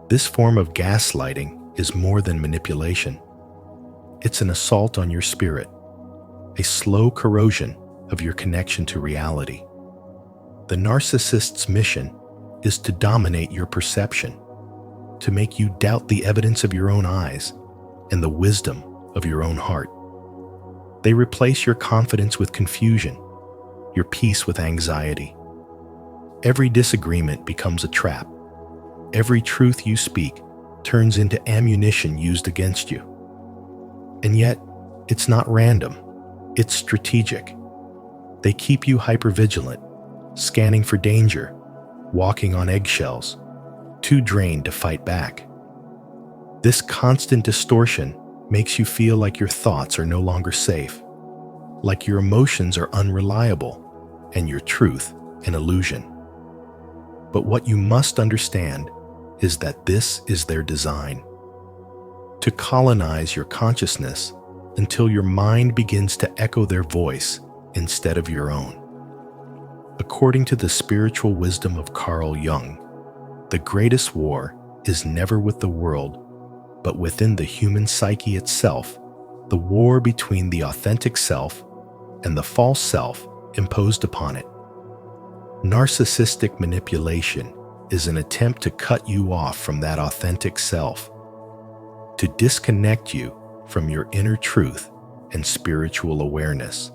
This form of gaslighting is more than manipulation. It's an assault on your spirit, a slow corrosion of your connection to reality. The narcissist's mission is to dominate your perception, to make you doubt the evidence of your own eyes and the wisdom of your own heart. They replace your confidence with confusion, your peace with anxiety. Every disagreement becomes a trap. Every truth you speak turns into ammunition used against you. And yet, it's not random. It's strategic. They keep you hypervigilant, scanning for danger, walking on eggshells, too drained to fight back. This constant distortion makes you feel like your thoughts are no longer safe, like your emotions are unreliable, and your truth an illusion. But what you must understand is that this is their design: to colonize your consciousness until your mind begins to echo their voice instead of your own. According to the spiritual wisdom of Carl Jung, the greatest war is never with the world, but within the human psyche itself, the war between the authentic self and the false self imposed upon it. Narcissistic manipulation is an attempt to cut you off from that authentic self, to disconnect you from your inner truth and spiritual awareness.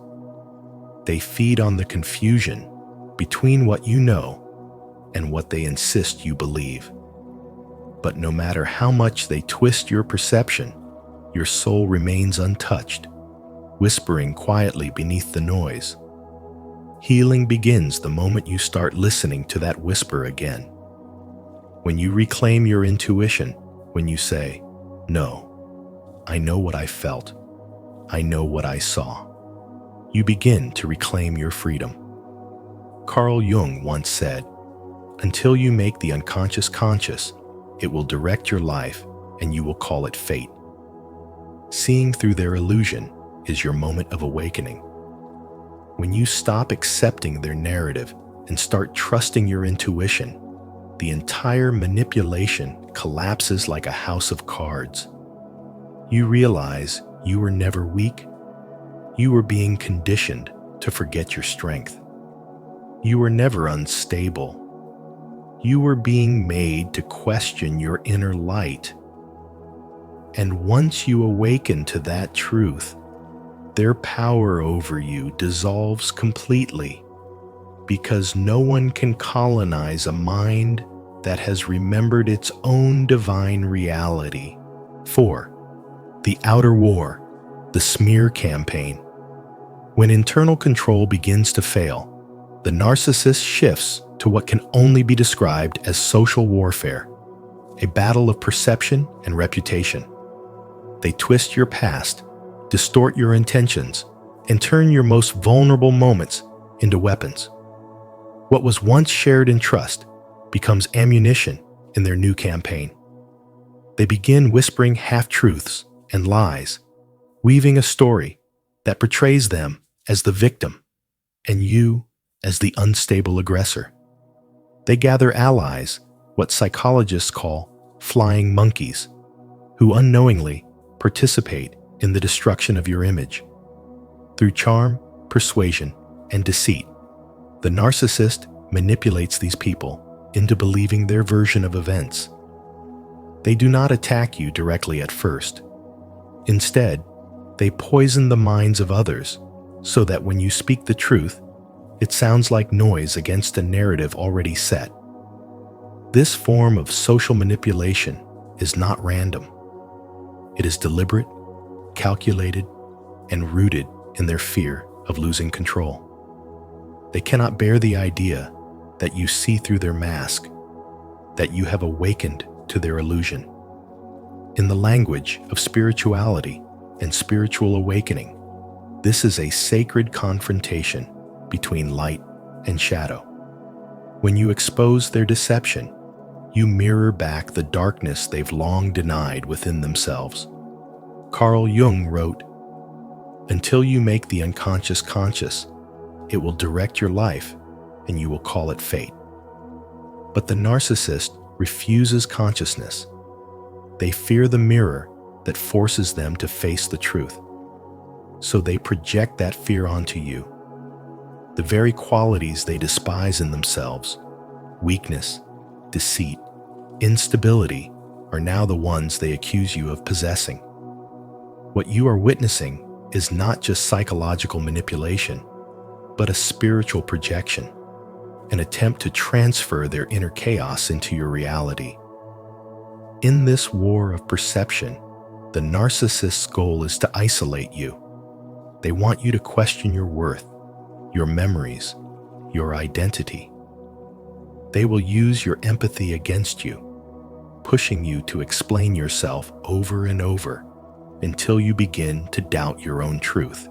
They feed on the confusion between what you know and what they insist you believe. But no matter how much they twist your perception, your soul remains untouched, whispering quietly beneath the noise. Healing begins the moment you start listening to that whisper again. When you reclaim your intuition, when you say, "No, I know what I felt. I know what I saw," you begin to reclaim your freedom. Carl Jung once said, "Until you make the unconscious conscious, it will direct your life and you will call it fate." Seeing through their illusion is your moment of awakening. When you stop accepting their narrative and start trusting your intuition, the entire manipulation collapses like a house of cards. You realize you were never weak. You were being conditioned to forget your strength. You were never unstable. You were being made to question your inner light. And once you awaken to that truth, their power over you dissolves completely, because no one can colonize a mind that has remembered its own divine reality. 4. The outer war, the smear campaign. When internal control begins to fail, the narcissist shifts to what can only be described as social warfare, a battle of perception and reputation. They twist your past, distort your intentions, and turn your most vulnerable moments into weapons. What was once shared in trust becomes ammunition in their new campaign. They begin whispering half-truths and lies, weaving a story that portrays them as the victim and you as the unstable aggressor. They gather allies, what psychologists call flying monkeys, who unknowingly participate in the destruction of your image. Through charm, persuasion, and deceit, the narcissist manipulates these people into believing their version of events. They do not attack you directly at first. Instead, they poison the minds of others so that when you speak the truth, it sounds like noise against a narrative already set. This form of social manipulation is not random. It is deliberate, calculated, and rooted in their fear of losing control. They cannot bear the idea that you see through their mask, that you have awakened to their illusion. In the language of spirituality and spiritual awakening, this is a sacred confrontation between light and shadow. When you expose their deception, you mirror back the darkness they've long denied within themselves. Carl Jung wrote, "Until you make the unconscious conscious, it will direct your life and you will call it fate." But the narcissist refuses consciousness. They fear the mirror that forces them to face the truth. So they project that fear onto you. The very qualities they despise in themselves, weakness, deceit, instability, are now the ones they accuse you of possessing. What you are witnessing is not just psychological manipulation, but a spiritual projection, an attempt to transfer their inner chaos into your reality. In this war of perception, the narcissist's goal is to isolate you. They want you to question your worth, your memories, your identity. They will use your empathy against you, pushing you to explain yourself over and over until you begin to doubt your own truth.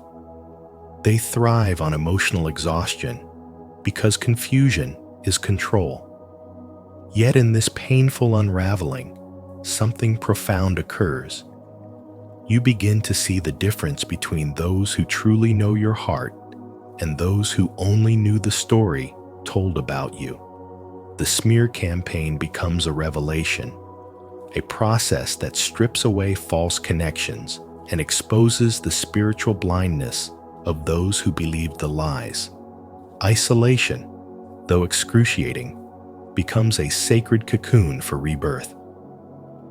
They thrive on emotional exhaustion because confusion is control. Yet in this painful unraveling, something profound occurs. You begin to see the difference between those who truly know your heart and those who only knew the story told about you. The smear campaign becomes a revelation, a process that strips away false connections and exposes the spiritual blindness of those who believed the lies. Isolation, though excruciating, becomes a sacred cocoon for rebirth.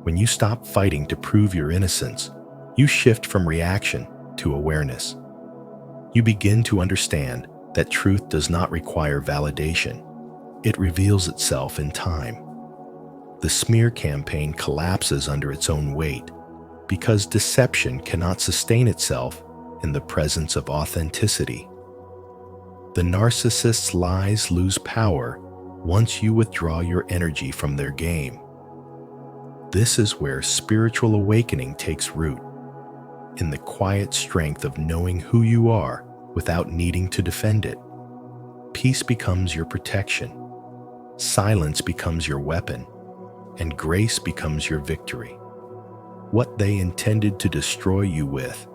When you stop fighting to prove your innocence, you shift from reaction to awareness. You begin to understand that truth does not require validation. It reveals itself in time. The smear campaign collapses under its own weight because deception cannot sustain itself in the presence of authenticity. The narcissist's lies lose power once you withdraw your energy from their game. This is where spiritual awakening takes root, in the quiet strength of knowing who you are without needing to defend it. Peace becomes your protection, silence becomes your weapon, and grace becomes your victory. What they intended to destroy you with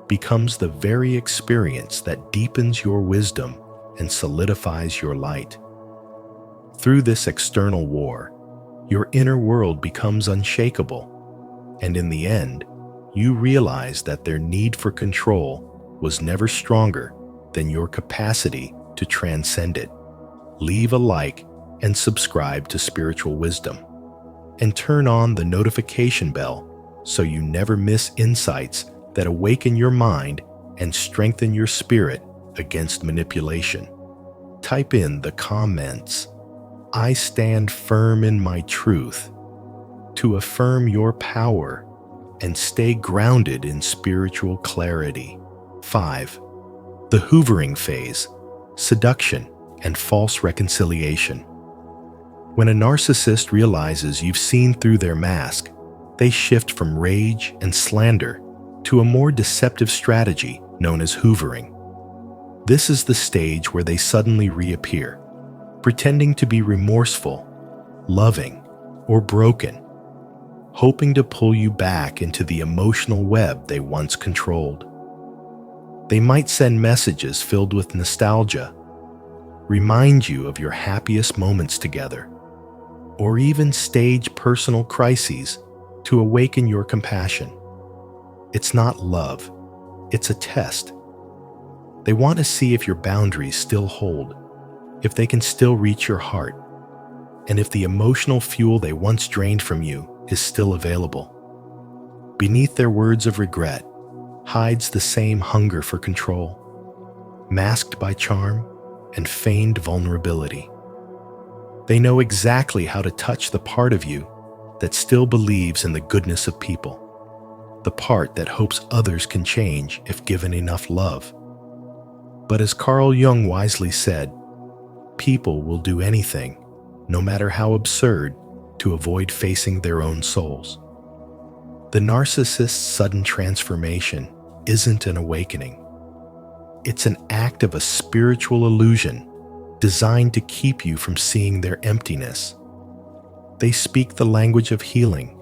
becomes the very experience that deepens your wisdom and solidifies your light. Through this external war, your inner world becomes unshakable, and in the end, you realize that their need for control was never stronger than your capacity to transcend it. Leave a like and subscribe to Spiritual Wisdom, and turn on the notification bell so you never miss insights that awaken your mind and strengthen your spirit against manipulation. Type in the comments, "I stand firm in my truth," to affirm your power and stay grounded in spiritual clarity. 5. The hoovering phase, seduction and false reconciliation. When a narcissist realizes you've seen through their mask, they shift from rage and slander to a more deceptive strategy known as hoovering. This is the stage where they suddenly reappear, pretending to be remorseful, loving, or broken, hoping to pull you back into the emotional web they once controlled. They might send messages filled with nostalgia, remind you of your happiest moments together, or even stage personal crises to awaken your compassion. It's not love, it's a test. They want to see if your boundaries still hold, if they can still reach your heart, and if the emotional fuel they once drained from you is still available. Beneath their words of regret hides the same hunger for control, masked by charm and feigned vulnerability. They know exactly how to touch the part of you that still believes in the goodness of people, the part that hopes others can change if given enough love. But as Carl Jung wisely said, People will do anything, no matter how absurd, to avoid facing their own souls. The narcissist's sudden transformation isn't an awakening. It's an act of a spiritual illusion designed to keep you from seeing their emptiness. They speak the language of healing,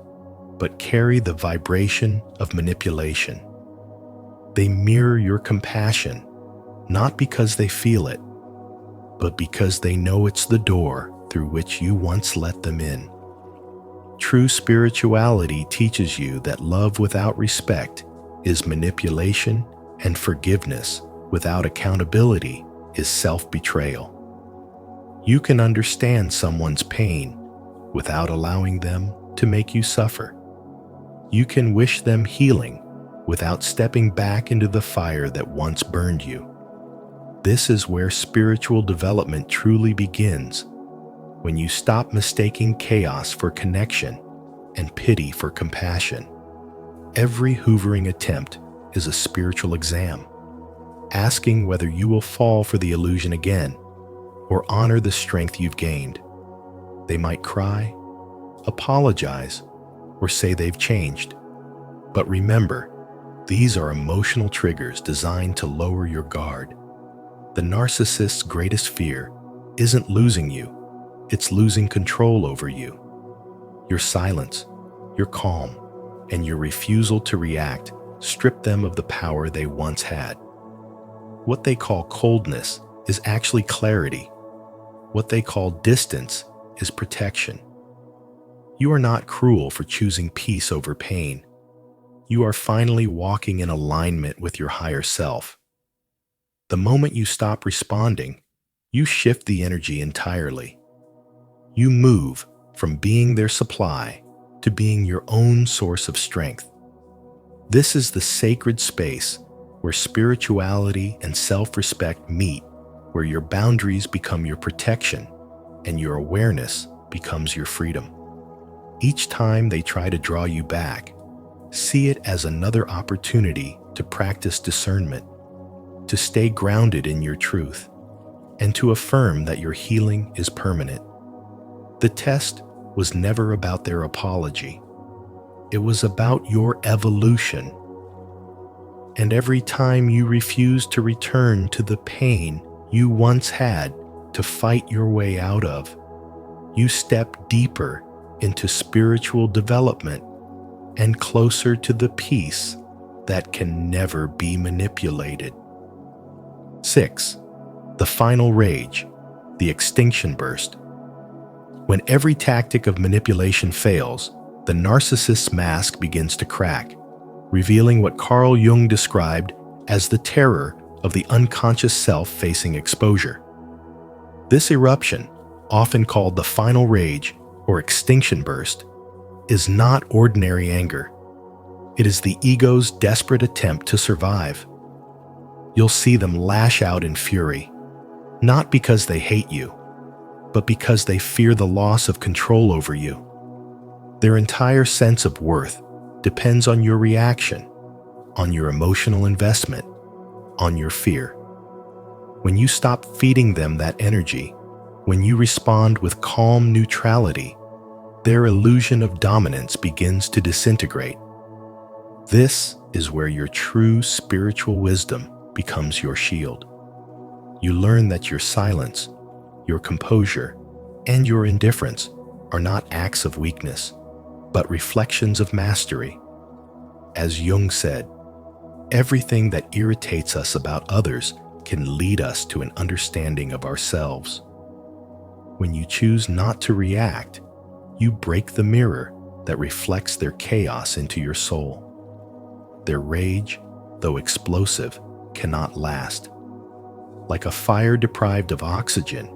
but carry the vibration of manipulation. They mirror your compassion, not because they feel it, but because they know it's the door through which you once let them in. True spirituality teaches you that love without respect is manipulation, and forgiveness without accountability is self-betrayal. You can understand someone's pain without allowing them to make you suffer. You can wish them healing without stepping back into the fire that once burned you. This is where spiritual development truly begins, when you stop mistaking chaos for connection and pity for compassion. Every hoovering attempt is a spiritual exam, asking whether you will fall for the illusion again or honor the strength you've gained. They might cry, apologize, or say they've changed. But remember, these are emotional triggers designed to lower your guard. The narcissist's greatest fear isn't losing you, it's losing control over you. Your silence, your calm, and your refusal to react strip them of the power they once had. What they call coldness is actually clarity. What they call distance is protection. You are not cruel for choosing peace over pain. You are finally walking in alignment with your higher self. The moment you stop responding, you shift the energy entirely. You move from being their supply to being your own source of strength. This is the sacred space where spirituality and self-respect meet, where your boundaries become your protection and your awareness becomes your freedom. Each time they try to draw you back, see it as another opportunity to practice discernment, to stay grounded in your truth, and to affirm that your healing is permanent. The test was never about their apology. It was about your evolution. And every time you refuse to return to the pain you once had to fight your way out of, you step deeper into spiritual development and closer to the peace that can never be manipulated. 6. The final rage, the extinction burst. When every tactic of manipulation fails, the narcissist's mask begins to crack, revealing what Carl Jung described as the terror of the unconscious self facing exposure. This eruption, often called the final rage or extinction burst, is not ordinary anger. It is the ego's desperate attempt to survive. You'll see them lash out in fury, not because they hate you, but because they fear the loss of control over you. Their entire sense of worth depends on your reaction, on your emotional investment, on your fear. When you stop feeding them that energy, when you respond with calm neutrality, their illusion of dominance begins to disintegrate. This is where your true spiritual wisdom becomes your shield. You learn that your silence, your composure, and your indifference are not acts of weakness, but reflections of mastery. As Jung said, everything that irritates us about others can lead us to an understanding of ourselves. When you choose not to react, you break the mirror that reflects their chaos into your soul. Their rage, though explosive, cannot last. Like a fire deprived of oxygen,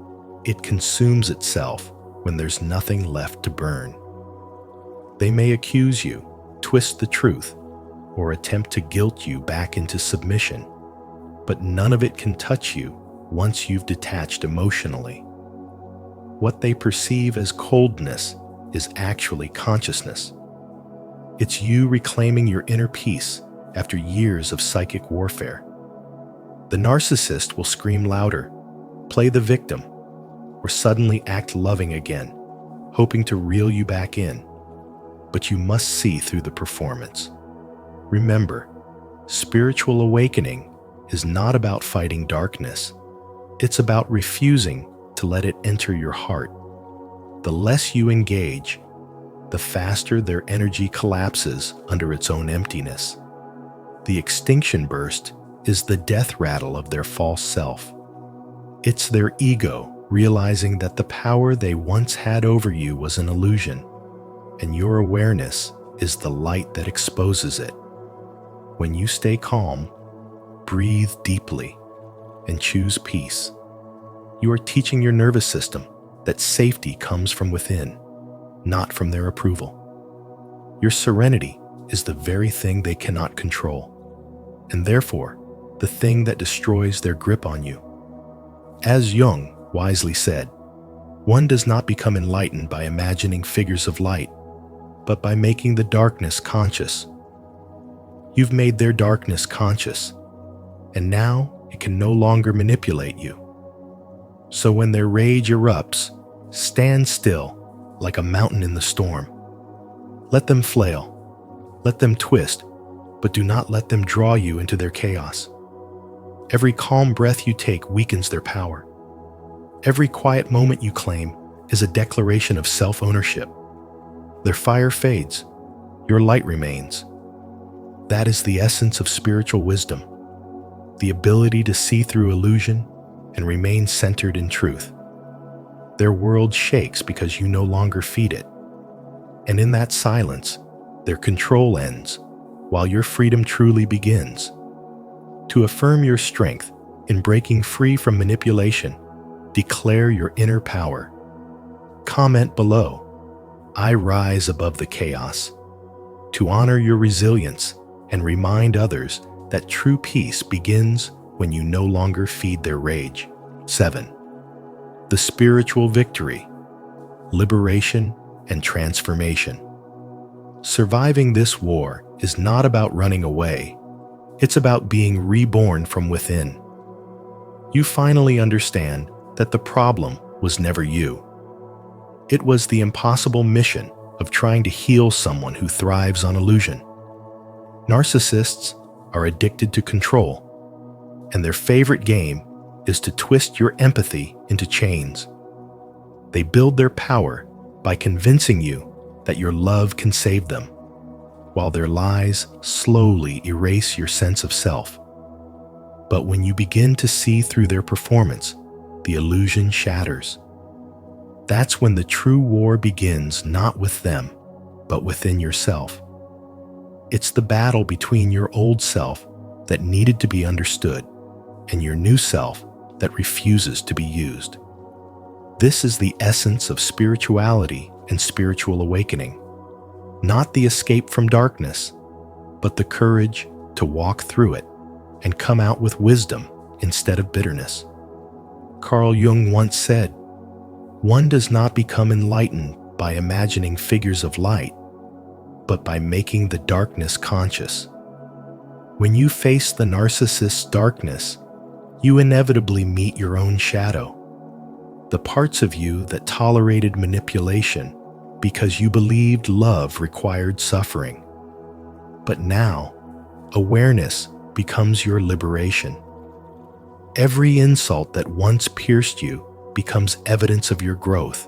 it consumes itself when there's nothing left to burn. They may accuse you, twist the truth, or attempt to guilt you back into submission, but none of it can touch you once you've detached emotionally. What they perceive as coldness is actually consciousness. It's you reclaiming your inner peace after years of psychic warfare. The narcissist will scream louder, play the victim, or suddenly act loving again, hoping to reel you back in. But you must see through the performance. Remember, spiritual awakening is not about fighting darkness. It's about refusing to let it enter your heart. The less you engage, the faster their energy collapses under its own emptiness. The extinction burst is the death rattle of their false self. It's their ego realizing that the power they once had over you was an illusion, and your awareness is the light that exposes it. When you stay calm, breathe deeply, and choose peace, you are teaching your nervous system that safety comes from within, not from their approval. Your serenity is the very thing they cannot control, and therefore the thing that destroys their grip on you. As Jung wisely said, one does not become enlightened by imagining figures of light, but by making the darkness conscious. You've made their darkness conscious, and now it can no longer manipulate you. So when their rage erupts, stand still like a mountain in the storm. Let them flail, let them twist, but do not let them draw you into their chaos. Every calm breath you take weakens their power. Every quiet moment you claim is a declaration of self-ownership. Their fire fades, your light remains. That is the essence of spiritual wisdom, the ability to see through illusion and remain centered in truth. Their world shakes because you no longer feed it. And in that silence, their control ends, while your freedom truly begins. To affirm your strength in breaking free from manipulation, declare your inner power. Comment below, "I rise above the chaos," to honor your resilience and remind others that true peace begins when you no longer feed their rage. 7. The spiritual victory, liberation, and transformation. Surviving this war is not about running away. It's about being reborn from within. You finally understand that the problem was never you. It was the impossible mission of trying to heal someone who thrives on illusion. Narcissists are addicted to control, and their favorite game is to twist your empathy into chains. They build their power by convincing you that your love can save them, while their lies slowly erase your sense of self. But when you begin to see through their performance, the illusion shatters. That's when the true war begins, not with them, but within yourself. It's the battle between your old self that needed to be understood and your new self that refuses to be used. This is the essence of spirituality and spiritual awakening. Not the escape from darkness, but the courage to walk through it and come out with wisdom instead of bitterness. Carl Jung once said, "One does not become enlightened by imagining figures of light, but by making the darkness conscious." When you face the narcissist's darkness, you inevitably meet your own shadow, the parts of you that tolerated manipulation because you believed love required suffering. But now, awareness becomes your liberation. Every insult that once pierced you becomes evidence of your growth.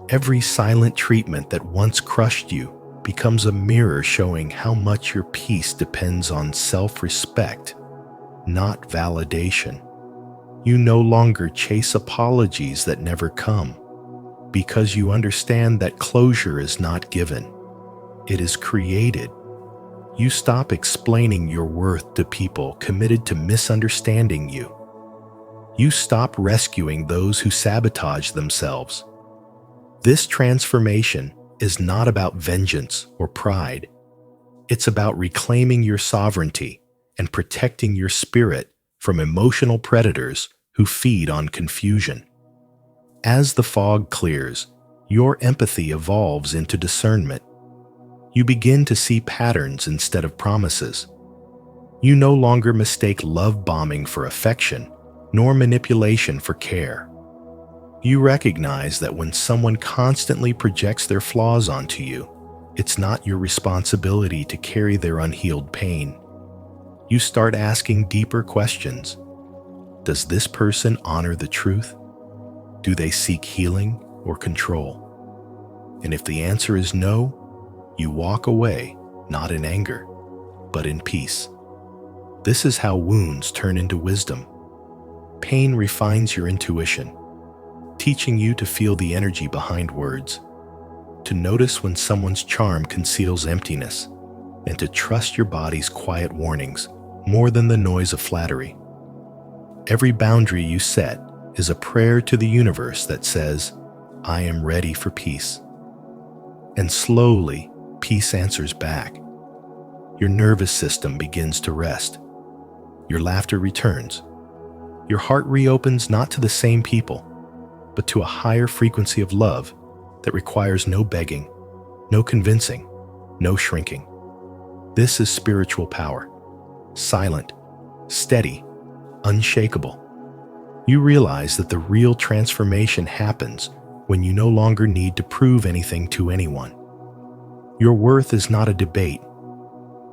Every silent treatment that once crushed you becomes a mirror showing how much your peace depends on self-respect, not validation. You no longer chase apologies that never come, because you understand that closure is not given. It is created. You stop explaining your worth to people committed to misunderstanding you. You stop rescuing those who sabotage themselves. This transformation is not about vengeance or pride. It's about reclaiming your sovereignty and protecting your spirit from emotional predators who feed on confusion. As the fog clears, your empathy evolves into discernment. You begin to see patterns instead of promises. You no longer mistake love bombing for affection, nor manipulation for care. You recognize that when someone constantly projects their flaws onto you, it's not your responsibility to carry their unhealed pain. You start asking deeper questions. Does this person honor the truth? Do they seek healing or control? And if the answer is no, you walk away, not in anger, but in peace. This is how wounds turn into wisdom. Pain refines your intuition, teaching you to feel the energy behind words, to notice when someone's charm conceals emptiness, and to trust your body's quiet warnings more than the noise of flattery. Every boundary you set is a prayer to the universe that says, I am ready for peace. And slowly, peace answers back. Your nervous system begins to rest. Your laughter returns. Your heart reopens not to the same people, but to a higher frequency of love that requires no begging, no convincing, no shrinking. This is spiritual power, silent, steady, unshakable. You realize that the real transformation happens when you no longer need to prove anything to anyone. Your worth is not a debate.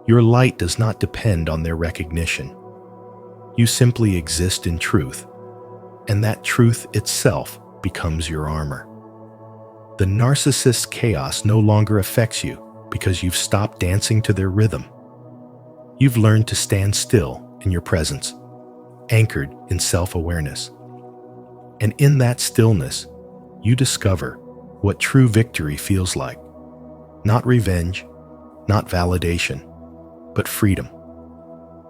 Your light does not depend on their recognition. You simply exist in truth, and that truth itself becomes your armor. The narcissist's chaos no longer affects you because you've stopped dancing to their rhythm. You've learned to stand still in your presence, anchored in self-awareness. And in that stillness, you discover what true victory feels like. Not revenge, not validation, but freedom.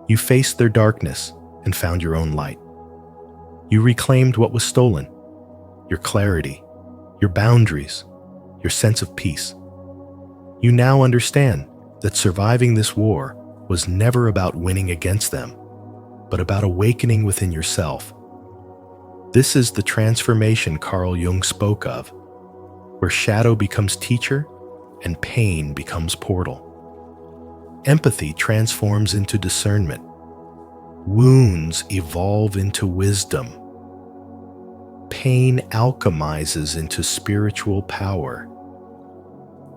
You faced their darkness and found your own light. You reclaimed what was stolen, your clarity, your boundaries, your sense of peace. You now understand that surviving this war was never about winning against them, but about awakening within yourself. This is the transformation Carl Jung spoke of, where shadow becomes teacher and pain becomes portal. Empathy transforms into discernment. Wounds evolve into wisdom. Pain alchemizes into spiritual power.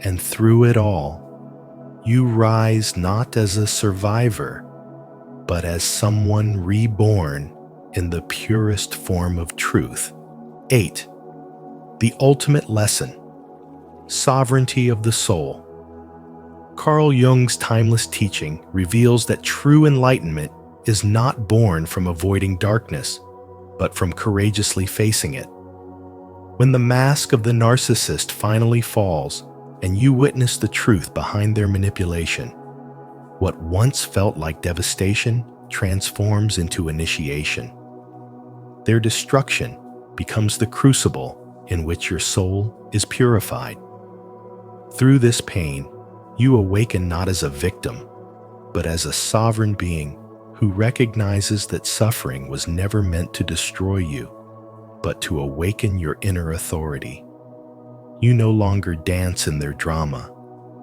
And through it all, you rise not as a survivor, but as someone reborn in the purest form of truth. 8. The ultimate lesson: sovereignty of the soul. Carl Jung's timeless teaching reveals that true enlightenment is not born from avoiding darkness, but from courageously facing it. When the mask of the narcissist finally falls and you witness the truth behind their manipulation, what once felt like devastation transforms into initiation. Their destruction becomes the crucible in which your soul is purified. Through this pain, you awaken not as a victim, but as a sovereign being who recognizes that suffering was never meant to destroy you, but to awaken your inner authority. You no longer dance in their drama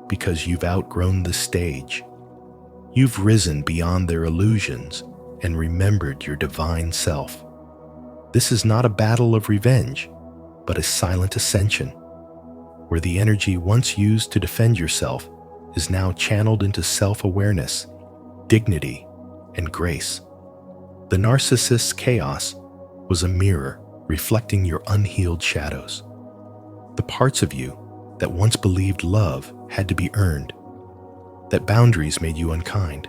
because you've outgrown the stage. You've risen beyond their illusions and remembered your divine self. This is not a battle of revenge, but a silent ascension, where the energy once used to defend yourself is now channeled into self-awareness, dignity, and grace. The narcissist's chaos was a mirror reflecting your unhealed shadows. The parts of you that once believed love had to be earned, that boundaries made you unkind,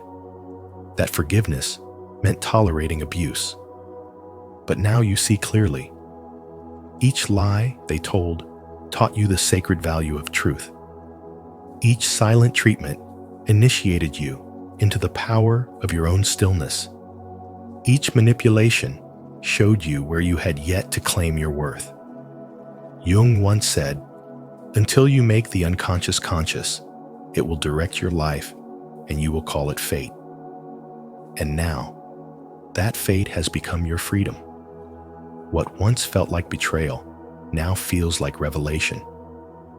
that forgiveness meant tolerating abuse. But now you see clearly. Each lie they told taught you the sacred value of truth. Each silent treatment initiated you into the power of your own stillness. Each manipulation showed you where you had yet to claim your worth. Jung once said, "Until you make the unconscious conscious, it will direct your life and you will call it fate." And now, that fate has become your freedom. What once felt like betrayal now feels like revelation,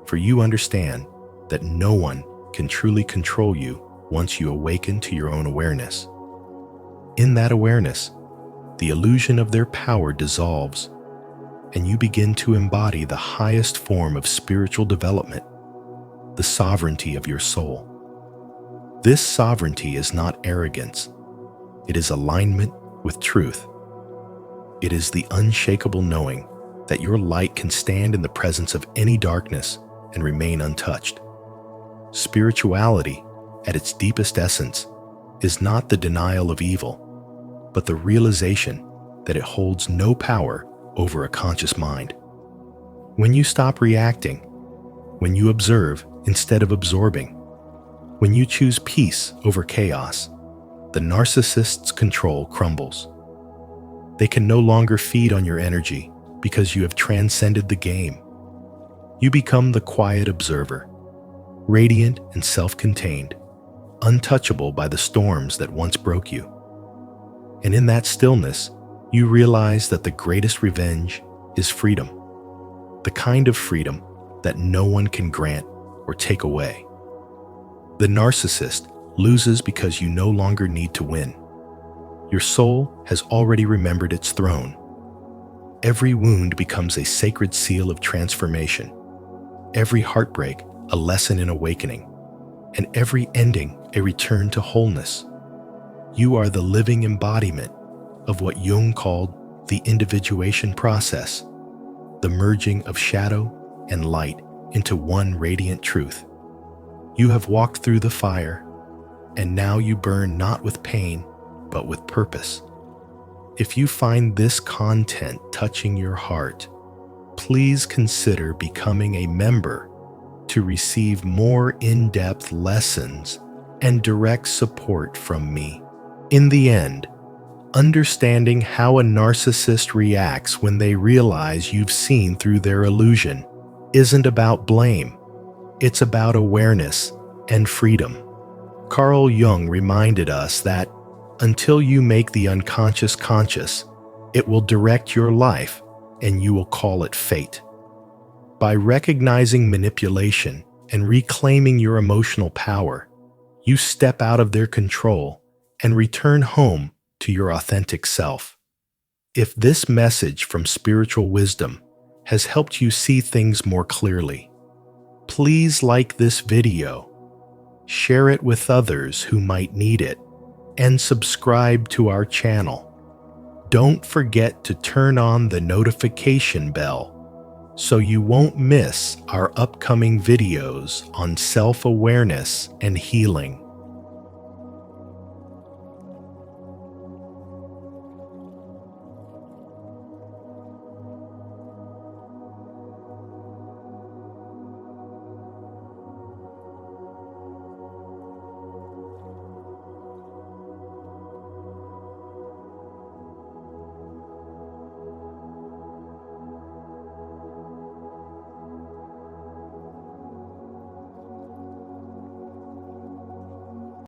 for you understand that no one can truly control you once you awaken to your own awareness. In that awareness, the illusion of their power dissolves. and you begin to embody the highest form of spiritual development, the sovereignty of your soul. This sovereignty is not arrogance. It is alignment with truth. It is the unshakable knowing that your light can stand in the presence of any darkness and remain untouched. Spirituality, at its deepest essence, is not the denial of evil, but the realization that it holds no power over a conscious mind. When you stop reacting, when you observe instead of absorbing, when you choose peace over chaos, the narcissist's control crumbles. They can no longer feed on your energy because you have transcended the game. You become the quiet observer, radiant and self-contained, untouchable by the storms that once broke you. And in that stillness, you realize that the greatest revenge is freedom, the kind of freedom that no one can grant or take away. The narcissist loses because you no longer need to win. Your soul has already remembered its throne. Every wound becomes a sacred seal of transformation, every heartbreak a lesson in awakening, and every ending a return to wholeness. You are the living embodiment of what Jung called the individuation process, the merging of shadow and light into one radiant truth. You have walked through the fire, and now you burn not with pain, but with purpose. If you find this content touching your heart, please consider becoming a member to receive more in-depth lessons and direct support from me. In the end, understanding how a narcissist reacts when they realize you've seen through their illusion isn't about blame. It's about awareness and freedom. Carl Jung reminded us that until you make the unconscious conscious, it will direct your life and you will call it fate. By recognizing manipulation and reclaiming your emotional power, you step out of their control and return home to your authentic self. If this message from spiritual wisdom has helped you see things more clearly, please like this video, share it with others who might need it, and subscribe to our channel. Don't forget to turn on the notification bell so you won't miss our upcoming videos on self-awareness and healing.